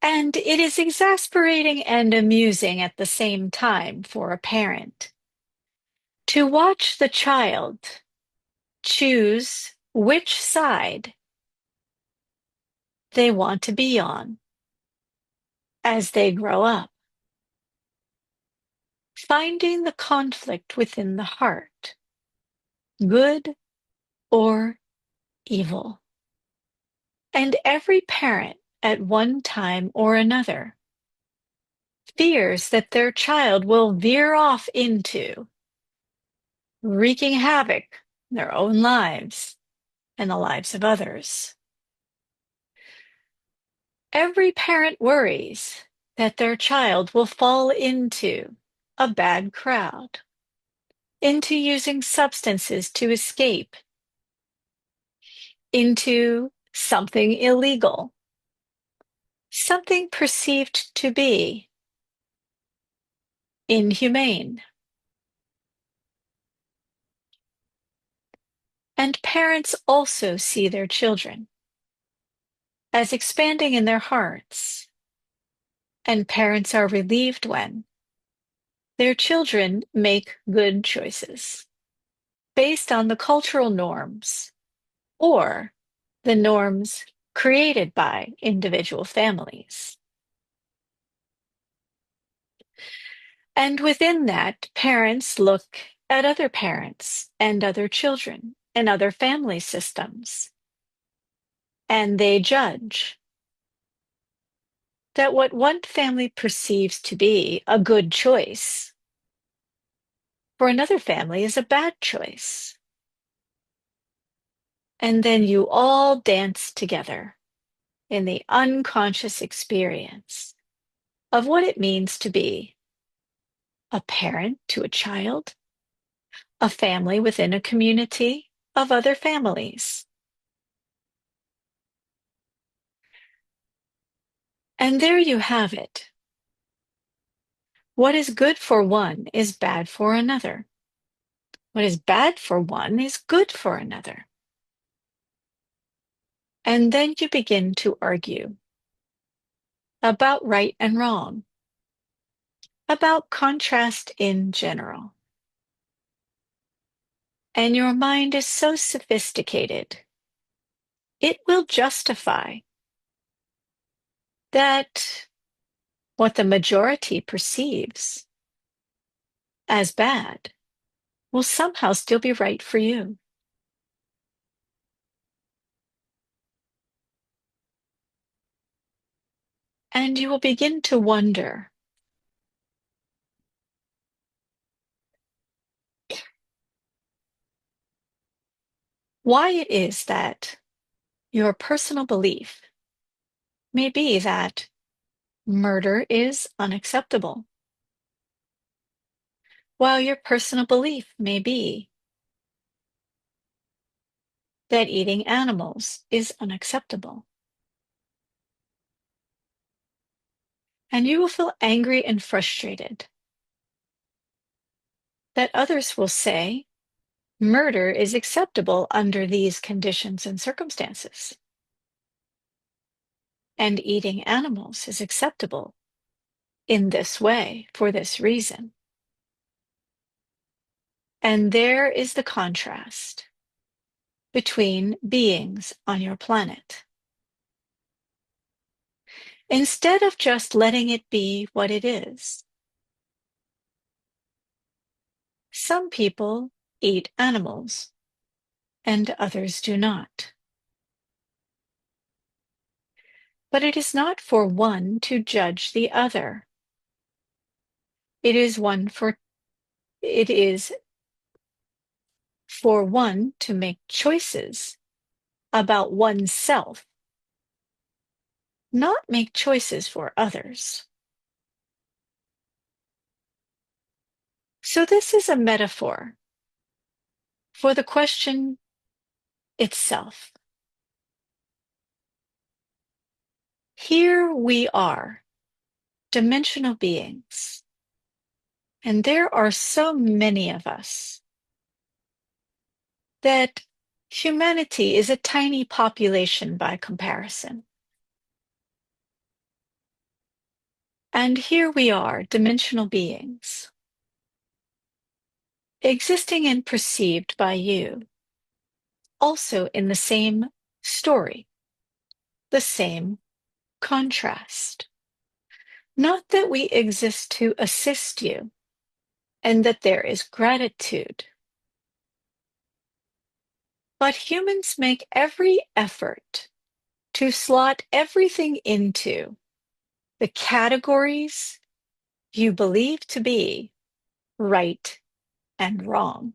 And it is exasperating and amusing at the same time for a parent to watch the child choose which side they want to be on as they grow up, finding the conflict within the heart, good or evil. And every parent at one time or another fears that their child will veer off into wreaking havoc in their own lives and the lives of others. Every parent worries that their child will fall into a bad crowd, into using substances to escape, into something illegal, something perceived to be inhumane. And parents also see their children as expanding in their hearts, and parents are relieved when their children make good choices based on the cultural norms or the norms created by individual families. And within that, parents look at other parents and other children and other family systems, and they judge that what one family perceives to be a good choice for another family is a bad choice. And then you all dance together in the unconscious experience of what it means to be a parent to a child, a family within a community of other families. And there you have it. What is good for one is bad for another. What is bad for one is good for another. And then you begin to argue about right and wrong, about contrast in general. And your mind is so sophisticated, it will justify that what the majority perceives as bad will somehow still be right for you. And you will begin to wonder why it is that your personal belief may be that murder is unacceptable, while your personal belief may be that eating animals is unacceptable. And you will feel angry and frustrated that others will say murder is acceptable under these conditions and circumstances, and eating animals is acceptable in this way for this reason. And there is the contrast between beings on your planet. Instead of just letting it be what it is, some people eat animals and others do not. But it is not for one to judge the other. It is for one to make choices about oneself, not make choices for others. So this is a metaphor for the question itself. Here we are, dimensional beings, and there are so many of us that humanity is a tiny population by comparison. And here we are, dimensional beings, existing and perceived by you, also in the same story, the same contrast. Not that we exist to assist you and that there is gratitude, But humans make every effort to slot everything into the categories you believe to be right and wrong.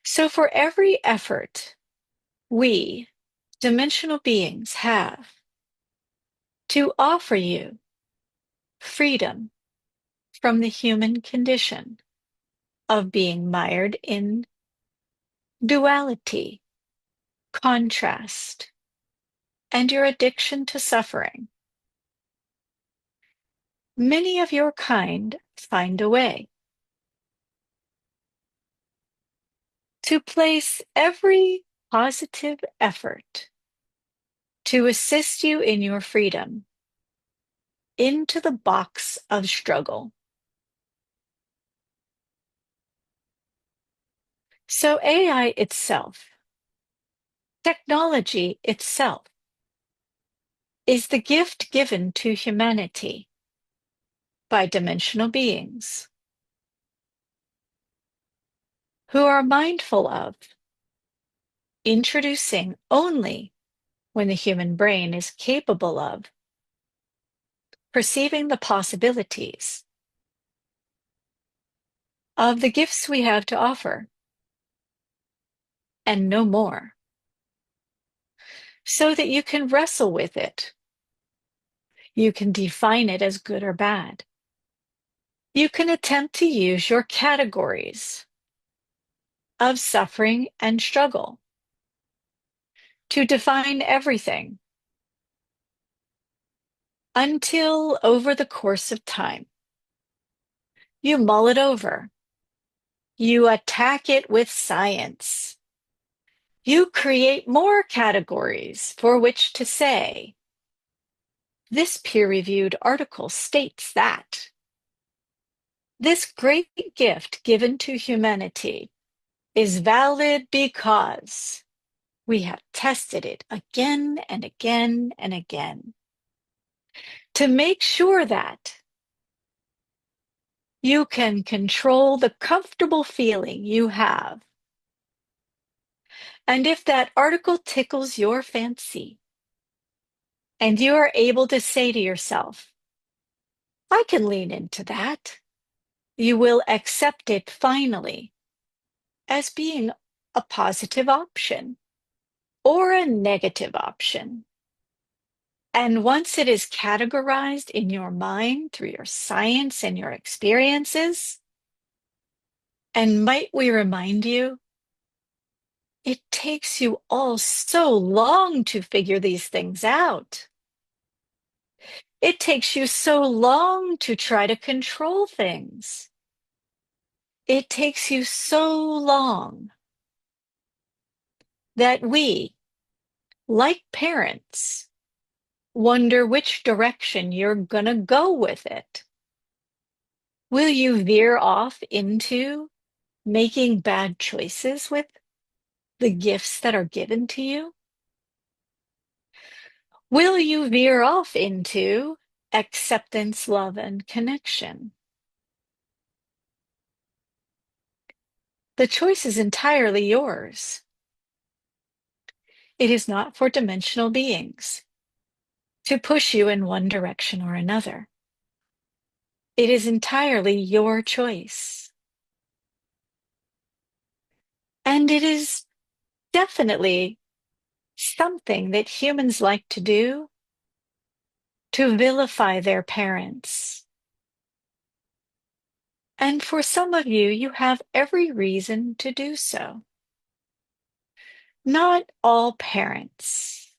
So for every effort we, dimensional beings, have to offer you freedom from the human condition of being mired in duality, contrast, and your addiction to suffering, many of your kind find a way to place every positive effort to assist you in your freedom into the box of struggle. So AI itself, technology itself, is the gift given to humanity by dimensional beings who are mindful of introducing only when the human brain is capable of perceiving the possibilities of the gifts we have to offer, and no more, so that you can wrestle with it. You can define it as good or bad. You can attempt to use your categories of suffering and struggle to define everything until, over the course of time, you mull it over. You attack it with science. You create more categories for which to say, this peer-reviewed article states that. This great gift given to humanity is valid because we have tested it again and again and again to make sure that you can control the comfortable feeling you have. And if that article tickles your fancy, and you are able to say to yourself, I can lean into that, you will accept it finally as being a positive option or a negative option. And once it is categorized in your mind through your science and your experiences, and might we remind you, it takes you all so long to figure these things out. It takes you so long to try to control things. It takes you so long that we, like parents, wonder which direction you're gonna go with it. Will you veer off into making bad choices with the gifts that are given to you? Will you veer off into acceptance, love, and connection? The choice is entirely yours. It is not for dimensional beings to push you in one direction or another. It is entirely your choice. And it is definitely something that humans like to do, to vilify their parents. And for some of you, you have every reason to do so. Not all parents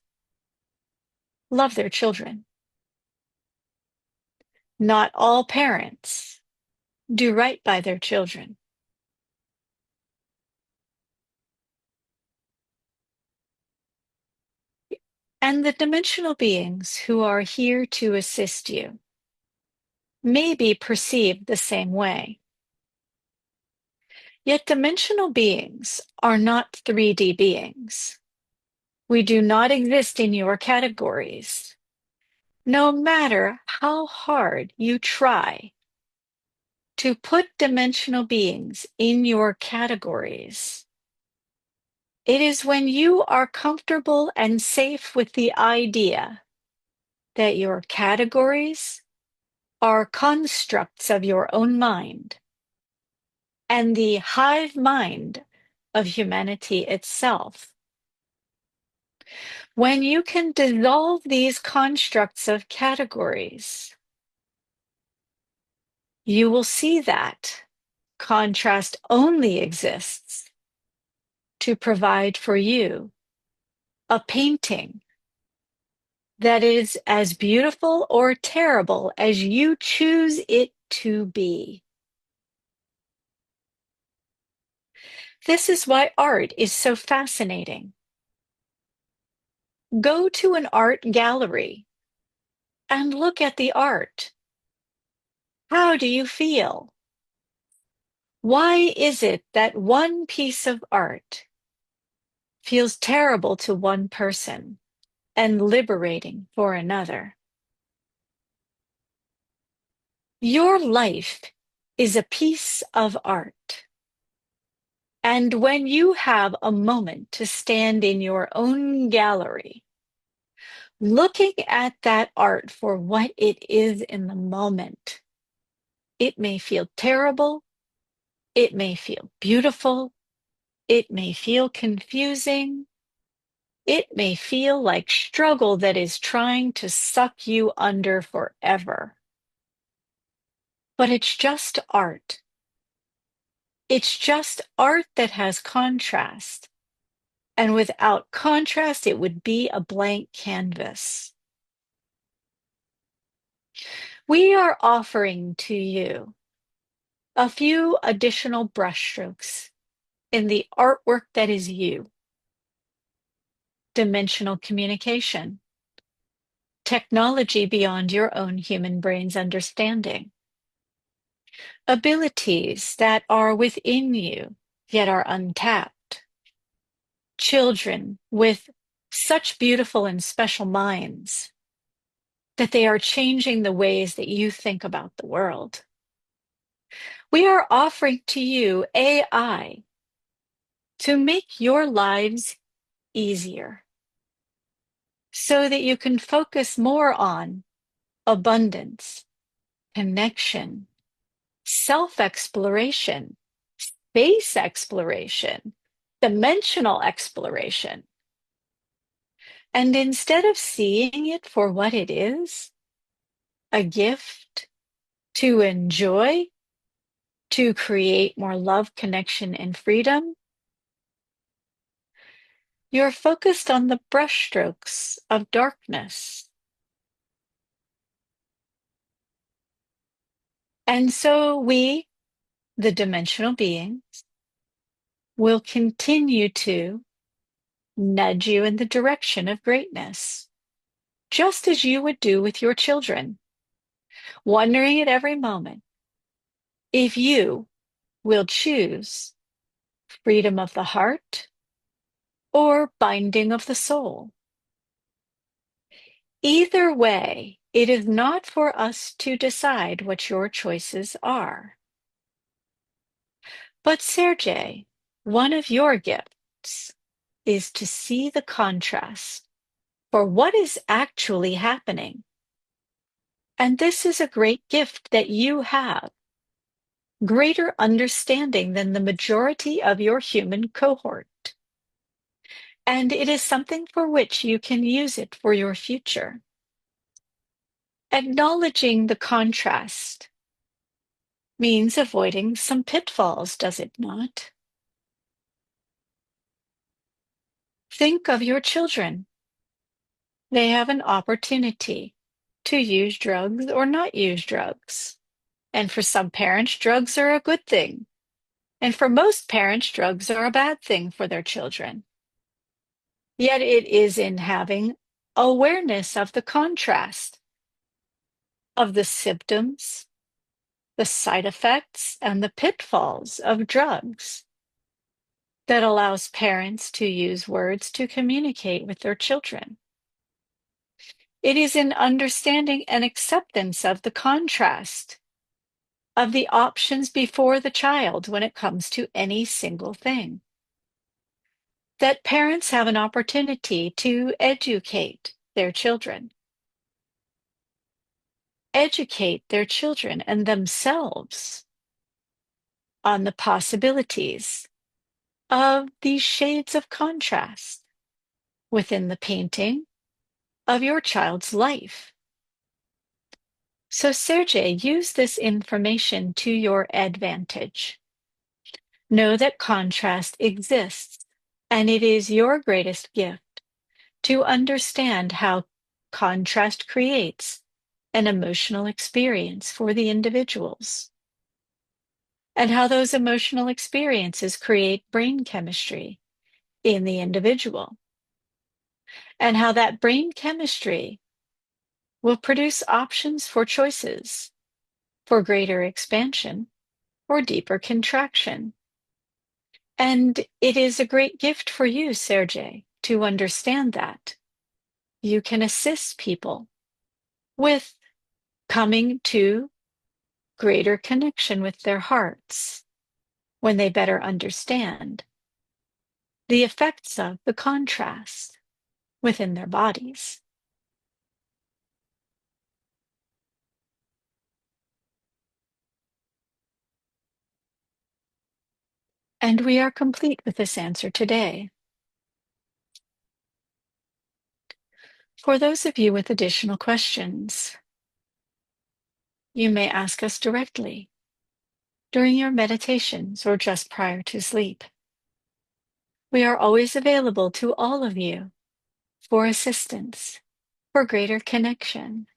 love their children. Not all parents do right by their children. And the dimensional beings who are here to assist you may be perceived the same way. Yet dimensional beings are not 3D beings. We do not exist in your categories. No matter how hard you try to put dimensional beings in your categories, It is when you are comfortable and safe with the idea that your categories are constructs of your own mind and the hive mind of humanity itself. When you can dissolve these constructs of categories, you will see that contrast only exists to provide for you a painting that is as beautiful or terrible as you choose it to be. This is why art is so fascinating. Go to an art gallery and look at the art. How do you feel? Why is it that one piece of art feels terrible to one person and liberating for another? Your life is a piece of art. And when you have a moment to stand in your own gallery, looking at that art for what it is in the moment, it may feel terrible, it may feel beautiful, it may feel confusing, it may feel like struggle that is trying to suck you under forever. But it's just art. It's just art that has contrast. And without contrast, it would be a blank canvas. We are offering to you a few additional brushstrokes in the artwork that is you. Dimensional communication, technology beyond your own human brain's understanding, abilities that are within you yet are untapped, children with such beautiful and special minds that they are changing the ways that you think about the world. We are offering to you AI to make your lives easier so that you can focus more on abundance, connection, self-exploration, space exploration, dimensional exploration. And instead of seeing it for what it is, a gift to enjoy, to create more love, connection, and freedom, you're focused on the brushstrokes of darkness. And so we, the dimensional beings, will continue to nudge you in the direction of greatness, just as you would do with your children, wondering at every moment if you will choose freedom of the heart or binding of the soul. Either way, it is not for us to decide what your choices are. But Sergey, one of your gifts is to see the contrast for what is actually happening. And this is a great gift that you have, greater understanding than the majority of your human cohort. And it is something for which you can use it for your future. Acknowledging the contrast means avoiding some pitfalls, does it not? Think of your children. They have an opportunity to use drugs or not use drugs. And for some parents, drugs are a good thing. And for most parents, drugs are a bad thing for their children. Yet it is in having awareness of the contrast, of the symptoms, the side effects, and the pitfalls of drugs that allows parents to use words to communicate with their children. It is in understanding and acceptance of the contrast of the options before the child when it comes to any single thing. that parents have an opportunity to educate their children. Educate their children and themselves on the possibilities of these shades of contrast within the painting of your child's life. So, Sergey, use this information to your advantage. Know that contrast exists, and it is your greatest gift to understand how contrast creates an emotional experience for the individuals, and how those emotional experiences create brain chemistry in the individual, and how that brain chemistry will produce options for choices, for greater expansion or deeper contraction. And it is a great gift for you, Sergey, to understand that. You can assist people with coming to greater connection with their hearts when they better understand the effects of the contrast within their bodies. And we are complete with this answer today. For those of you with additional questions, you may ask us directly during your meditations or just prior to sleep. We are always available to all of you for assistance, for greater connection.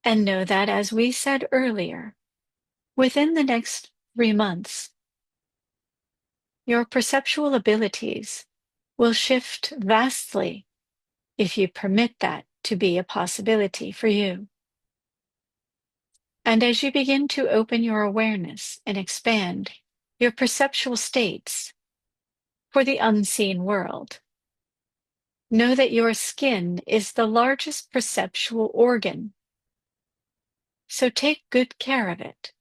And know that, as we said earlier, within the next 3 months, your perceptual abilities will shift vastly if you permit that to be a possibility for you. And as you begin to open your awareness and expand your perceptual states for the unseen world, know that your skin is the largest perceptual organ. So take good care of it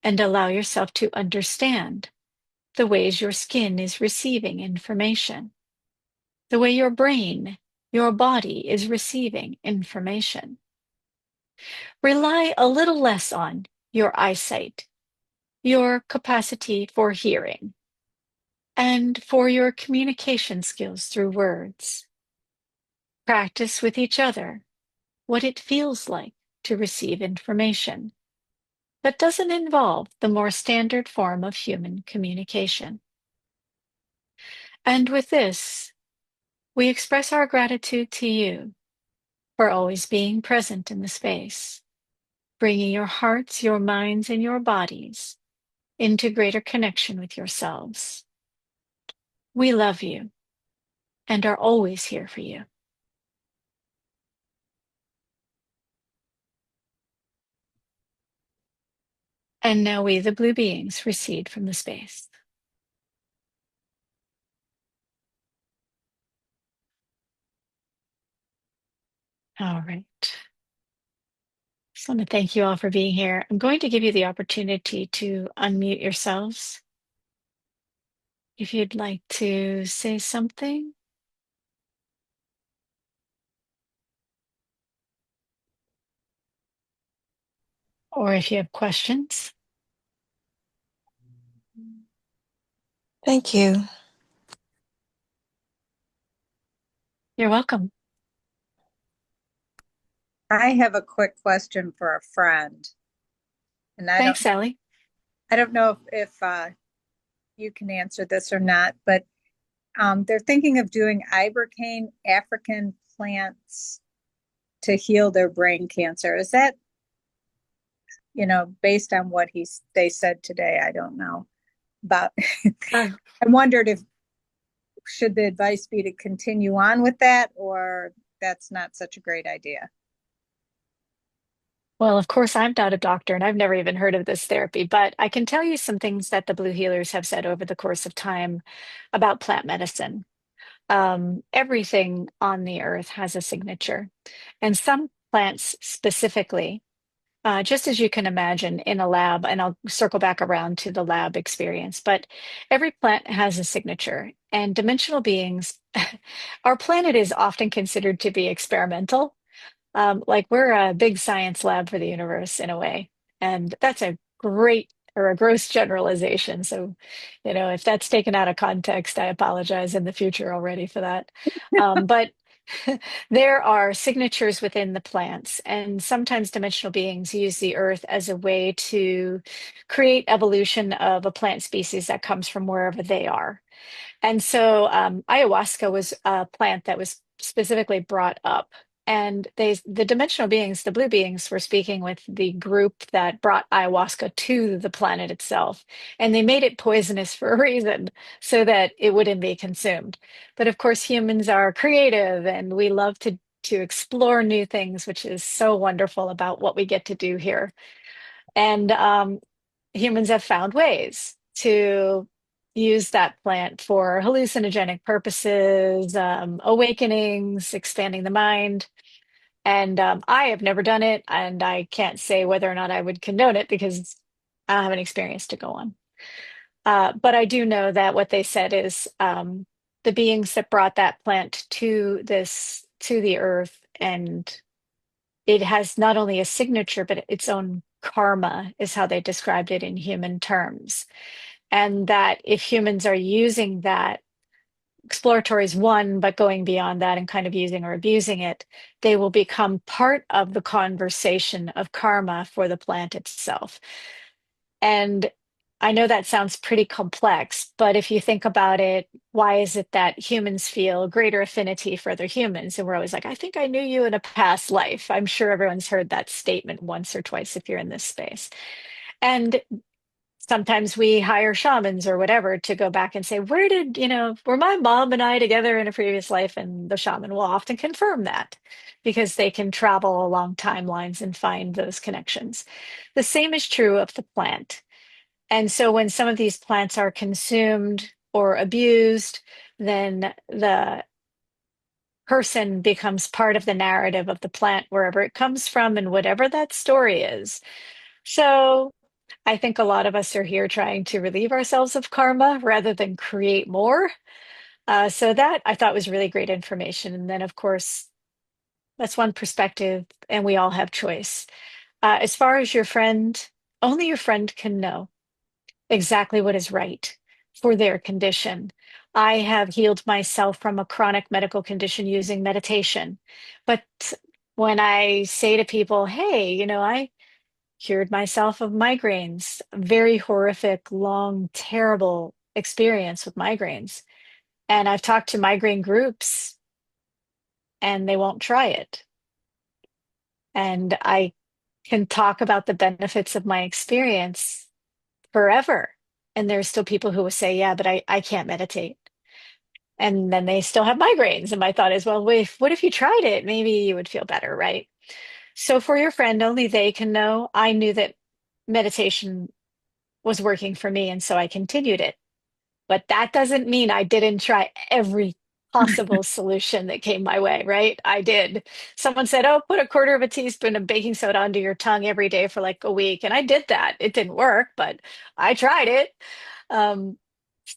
and allow yourself to understand the ways your skin is receiving information, the way your brain, your body is receiving information. Rely a little less on your eyesight, your capacity for hearing, and for your communication skills through words. Practice with each other what it feels like to receive information that doesn't involve the more standard form of human communication. And with this, we express our gratitude to you for always being present in the space, bringing your hearts, your minds, and your bodies into greater connection with yourselves. We love you and are always here for you. And now we, the blue beings, recede from the space. All right. Just want to thank you all for being here. I'm going to give you the opportunity to unmute yourselves. If you'd like to say something. Or if you have questions. Thank you. You're welcome. I have a quick question for a friend. And Thanks, Sally. I don't know if you can answer this or not, but they're thinking of doing ibogaine African plants to heal their brain cancer. Is that, based on what they said today? I don't know. But I wondered should the advice be to continue on with that, or that's not such a great idea? Well, of course, I'm not a doctor and I've never even heard of this therapy, but I can tell you some things that the Blue Healers have said over the course of time about plant medicine. Everything on the earth has a signature, and some plants specifically just as you can imagine in a lab, and I'll circle back around to the lab experience, but every plant has a signature, and dimensional beings, our planet is often considered to be experimental. Like we're a big science lab for the universe in a way. And that's a great or a gross generalization. So, if that's taken out of context, I apologize in the future already for that. But there are signatures within the plants, and sometimes dimensional beings use the earth as a way to create evolution of a plant species that comes from wherever they are. And so ayahuasca was a plant that was specifically brought up. And the dimensional beings, the blue beings, were speaking with the group that brought ayahuasca to the planet itself. And they made it poisonous for a reason, so that it wouldn't be consumed. But of course, humans are creative and we love to explore new things, which is so wonderful about what we get to do here. And humans have found ways to use that plant for hallucinogenic purposes, awakenings, expanding the mind. And I have never done it, and I can't say whether or not I would condone it because I don't have an experience to go on. But I do know that what they said is the beings that brought that plant to the earth, and it has not only a signature, but its own karma, is how they described it in human terms. And that if humans are using that, exploratory is one, but going beyond that and kind of using or abusing it, they will become part of the conversation of karma for the plant itself. And I know that sounds pretty complex, but if you think about it, why is it that humans feel greater affinity for other humans? And we're always like, I think I knew you in a past life. I'm sure everyone's heard that statement once or twice if you're in this space. And sometimes we hire shamans or whatever to go back and say, were my mom and I together in a previous life? And the shaman will often confirm that because they can travel along timelines and find those connections. The same is true of the plant. And so when some of these plants are consumed or abused, then the person becomes part of the narrative of the plant wherever it comes from and whatever that story is. So I think a lot of us are here trying to relieve ourselves of karma rather than create more. So that I thought was really great information. And then, of course, that's one perspective, and we all have choice. As far as your friend, only your friend can know exactly what is right for their condition. I have healed myself from a chronic medical condition using meditation. But when I say to people, hey, I cured myself of migraines, very horrific, long, terrible experience with migraines. And I've talked to migraine groups and they won't try it. And I can talk about the benefits of my experience forever. And there's still people who will say, yeah, but I can't meditate. And then they still have migraines. And my thought is, well, wait, what if you tried it? Maybe you would feel better, right? So for your friend, only they can know. I knew that meditation was working for me, and so I continued it. But that doesn't mean I didn't try every possible solution that came my way, right? I did. Someone said, oh, put a quarter of a teaspoon of baking soda under your tongue every day for like a week. And I did that. It didn't work, but I tried it. Um,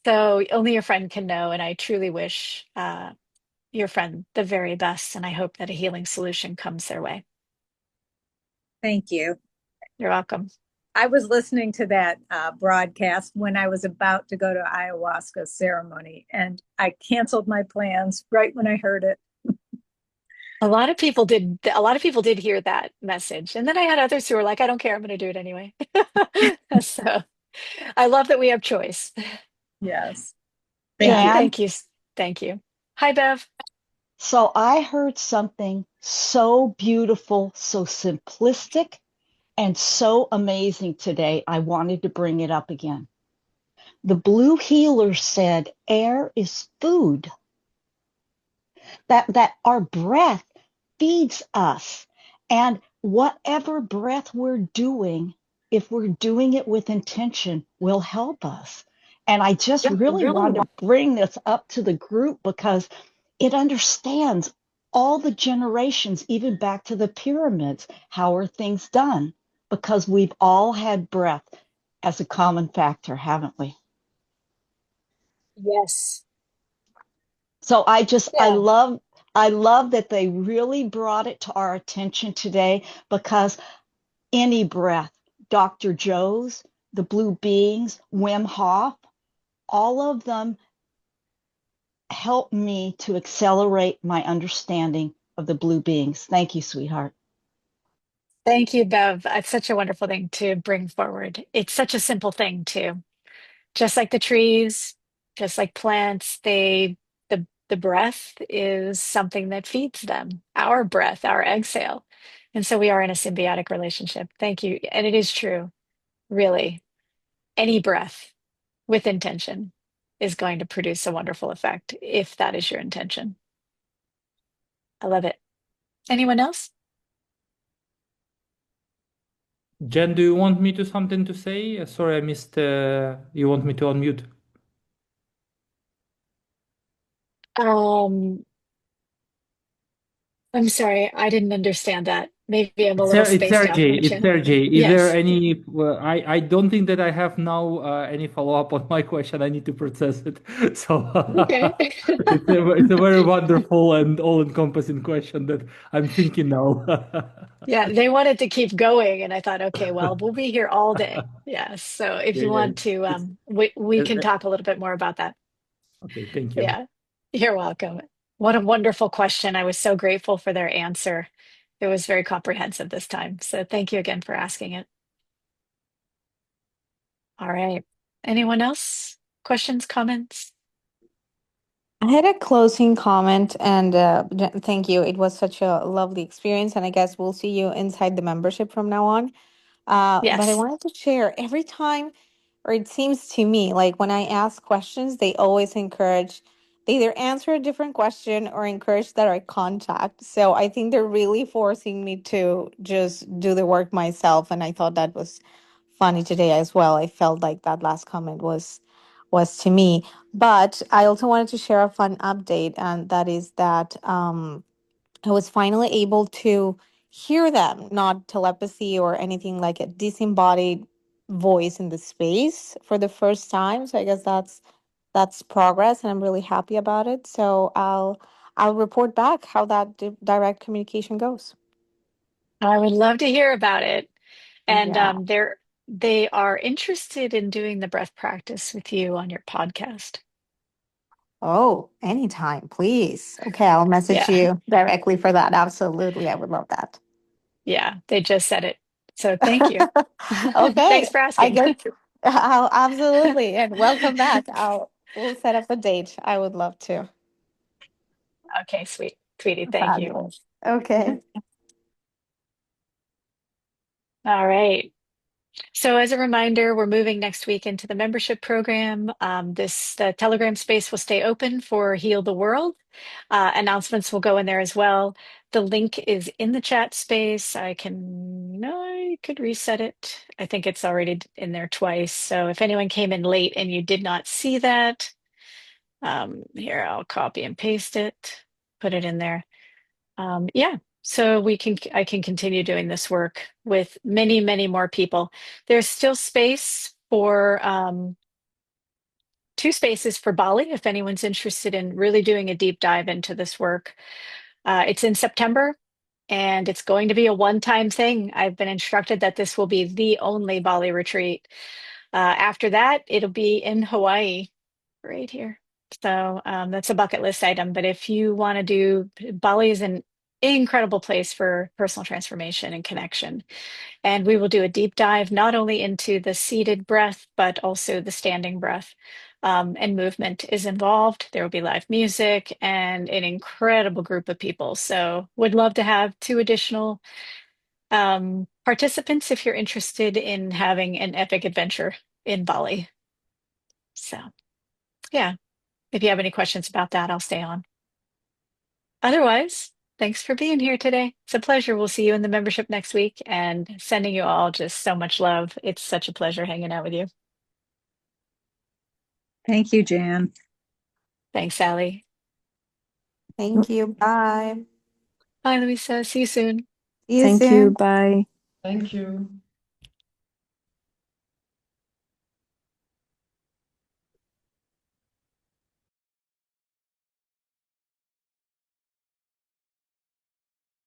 so only your friend can know. And I truly wish your friend the very best. And I hope that a healing solution comes their way. Thank you. You're welcome. I was listening to that broadcast when I was about to go to ayahuasca ceremony, and I canceled my plans right when I heard it. A lot of people did hear that message. And then I had others who were like, I don't care, I'm going to do it anyway. So I love that we have choice. Yes. Thank you. Jan, Thank you. Thank you. Hi, Bev. so I heard something so beautiful, so simplistic, and so amazing today. I wanted to bring it up again. The blue healer said air is food, that our breath feeds us. And whatever breath we're doing, if we're doing it with intention, will help us. And I just really wanted to bring this up to the group because it understands all the generations, even back to the pyramids. How are things done? because we've all had breath as a common factor, haven't we? Yes. So Yeah. I love that they really brought it to our attention today, because any breath, Dr. Joe's, the Blue Beings, Wim Hof, all of them help me to accelerate my understanding of the Blue Beings. Thank you, sweetheart. Thank you, Bev. It's such a wonderful thing to bring forward. It's such a simple thing too. Just like the trees, just like plants, the breath is something that feeds them. Our breath, our exhale. And so we are in a symbiotic relationship. Thank you. And it is true, really. Any breath with intention is going to produce a wonderful effect if that is your intention. I love it. Anyone else? Jen, do you want me to something to say? Sorry, I missed. You want me to unmute? Um, I'm sorry, I didn't understand that. Maybe I'm a little It's spaced out Sergey. here, It's Jen. Sergey. Is there Yes. any? I don't think that I have now any follow up on my question. I need to process it. So Okay. it's a very wonderful and all encompassing question that I'm thinking now. Yeah, they wanted to keep going, and I thought, okay, well, we'll be here all day. Yeah. So if Yeah, you yeah. want to, It's, we uh, can uh, talk a little bit more about that. okay. Thank you. Yeah. You're welcome. What a wonderful question. I was so grateful for their answer. It was very comprehensive this time. So thank you again for asking it. All right. Anyone else? Questions, comments? I had a closing comment, and thank you. It was such a lovely experience, and I guess we'll see you inside the membership from now on. But I Yes. wanted to share every time, or it seems to me like when I ask questions, they always encourage, they either answer a different question or encourage that eye contact. So I think they're really forcing me to just do the work myself. And I thought that was funny today as well. I felt like that last comment was to me. But I also wanted to share a fun update, and that is that I was finally able to hear them, not telepathy or anything, like a disembodied voice in the space for the first time. So I guess that's progress, and I'm really happy about it. So I'll report back how that direct communication goes. I would love to hear about it. And Yeah. they are interested in doing the breath practice with you on your podcast. Oh, anytime, please. Okay, I'll message Yeah. you directly for that. Absolutely, I would love that. Yeah. They just said it. So thank you. Thanks Okay, for I asking. get I'll absolutely, and welcome back. We'll set up a date. I would love to. Okay, sweet. Sweetie, thank you. Fabulous. Okay. All right. So as a reminder, we're moving next week into the membership program. The Telegram space will stay open for Heal the World. Announcements will go in there as well. The link is in the chat space. I could reset it. I think it's already in there twice. So if anyone came in late and you did not see that, here, I'll copy and paste it, put it in there. Yeah, so I can continue doing this work with many, many more people. There's still space for two spaces for Bali if anyone's interested in really doing a deep dive into this work. It's in September and it's going to be a one-time thing. I've been instructed that this will be the only Bali retreat. After that, it'll be in Hawaii, right here. So that's a bucket list item. But if you want to do, Bali is an incredible place for personal transformation and connection. And we will do a deep dive not only into the seated breath, but also the standing breath. And movement is involved. There will be live music and an incredible group of people. So would love to have two additional participants if you're interested in having an epic adventure in Bali. So yeah. If you have any questions about that, I'll stay on. Otherwise, thanks for being here today. It's a pleasure. We'll see you in the membership next week and sending you all just so much love. It's such a pleasure hanging out with you. Thank you, Jan. Thanks, Sally. Thank you. Bye. Bye, Louisa. See you soon. See you Thank you. soon. Bye. Thank you.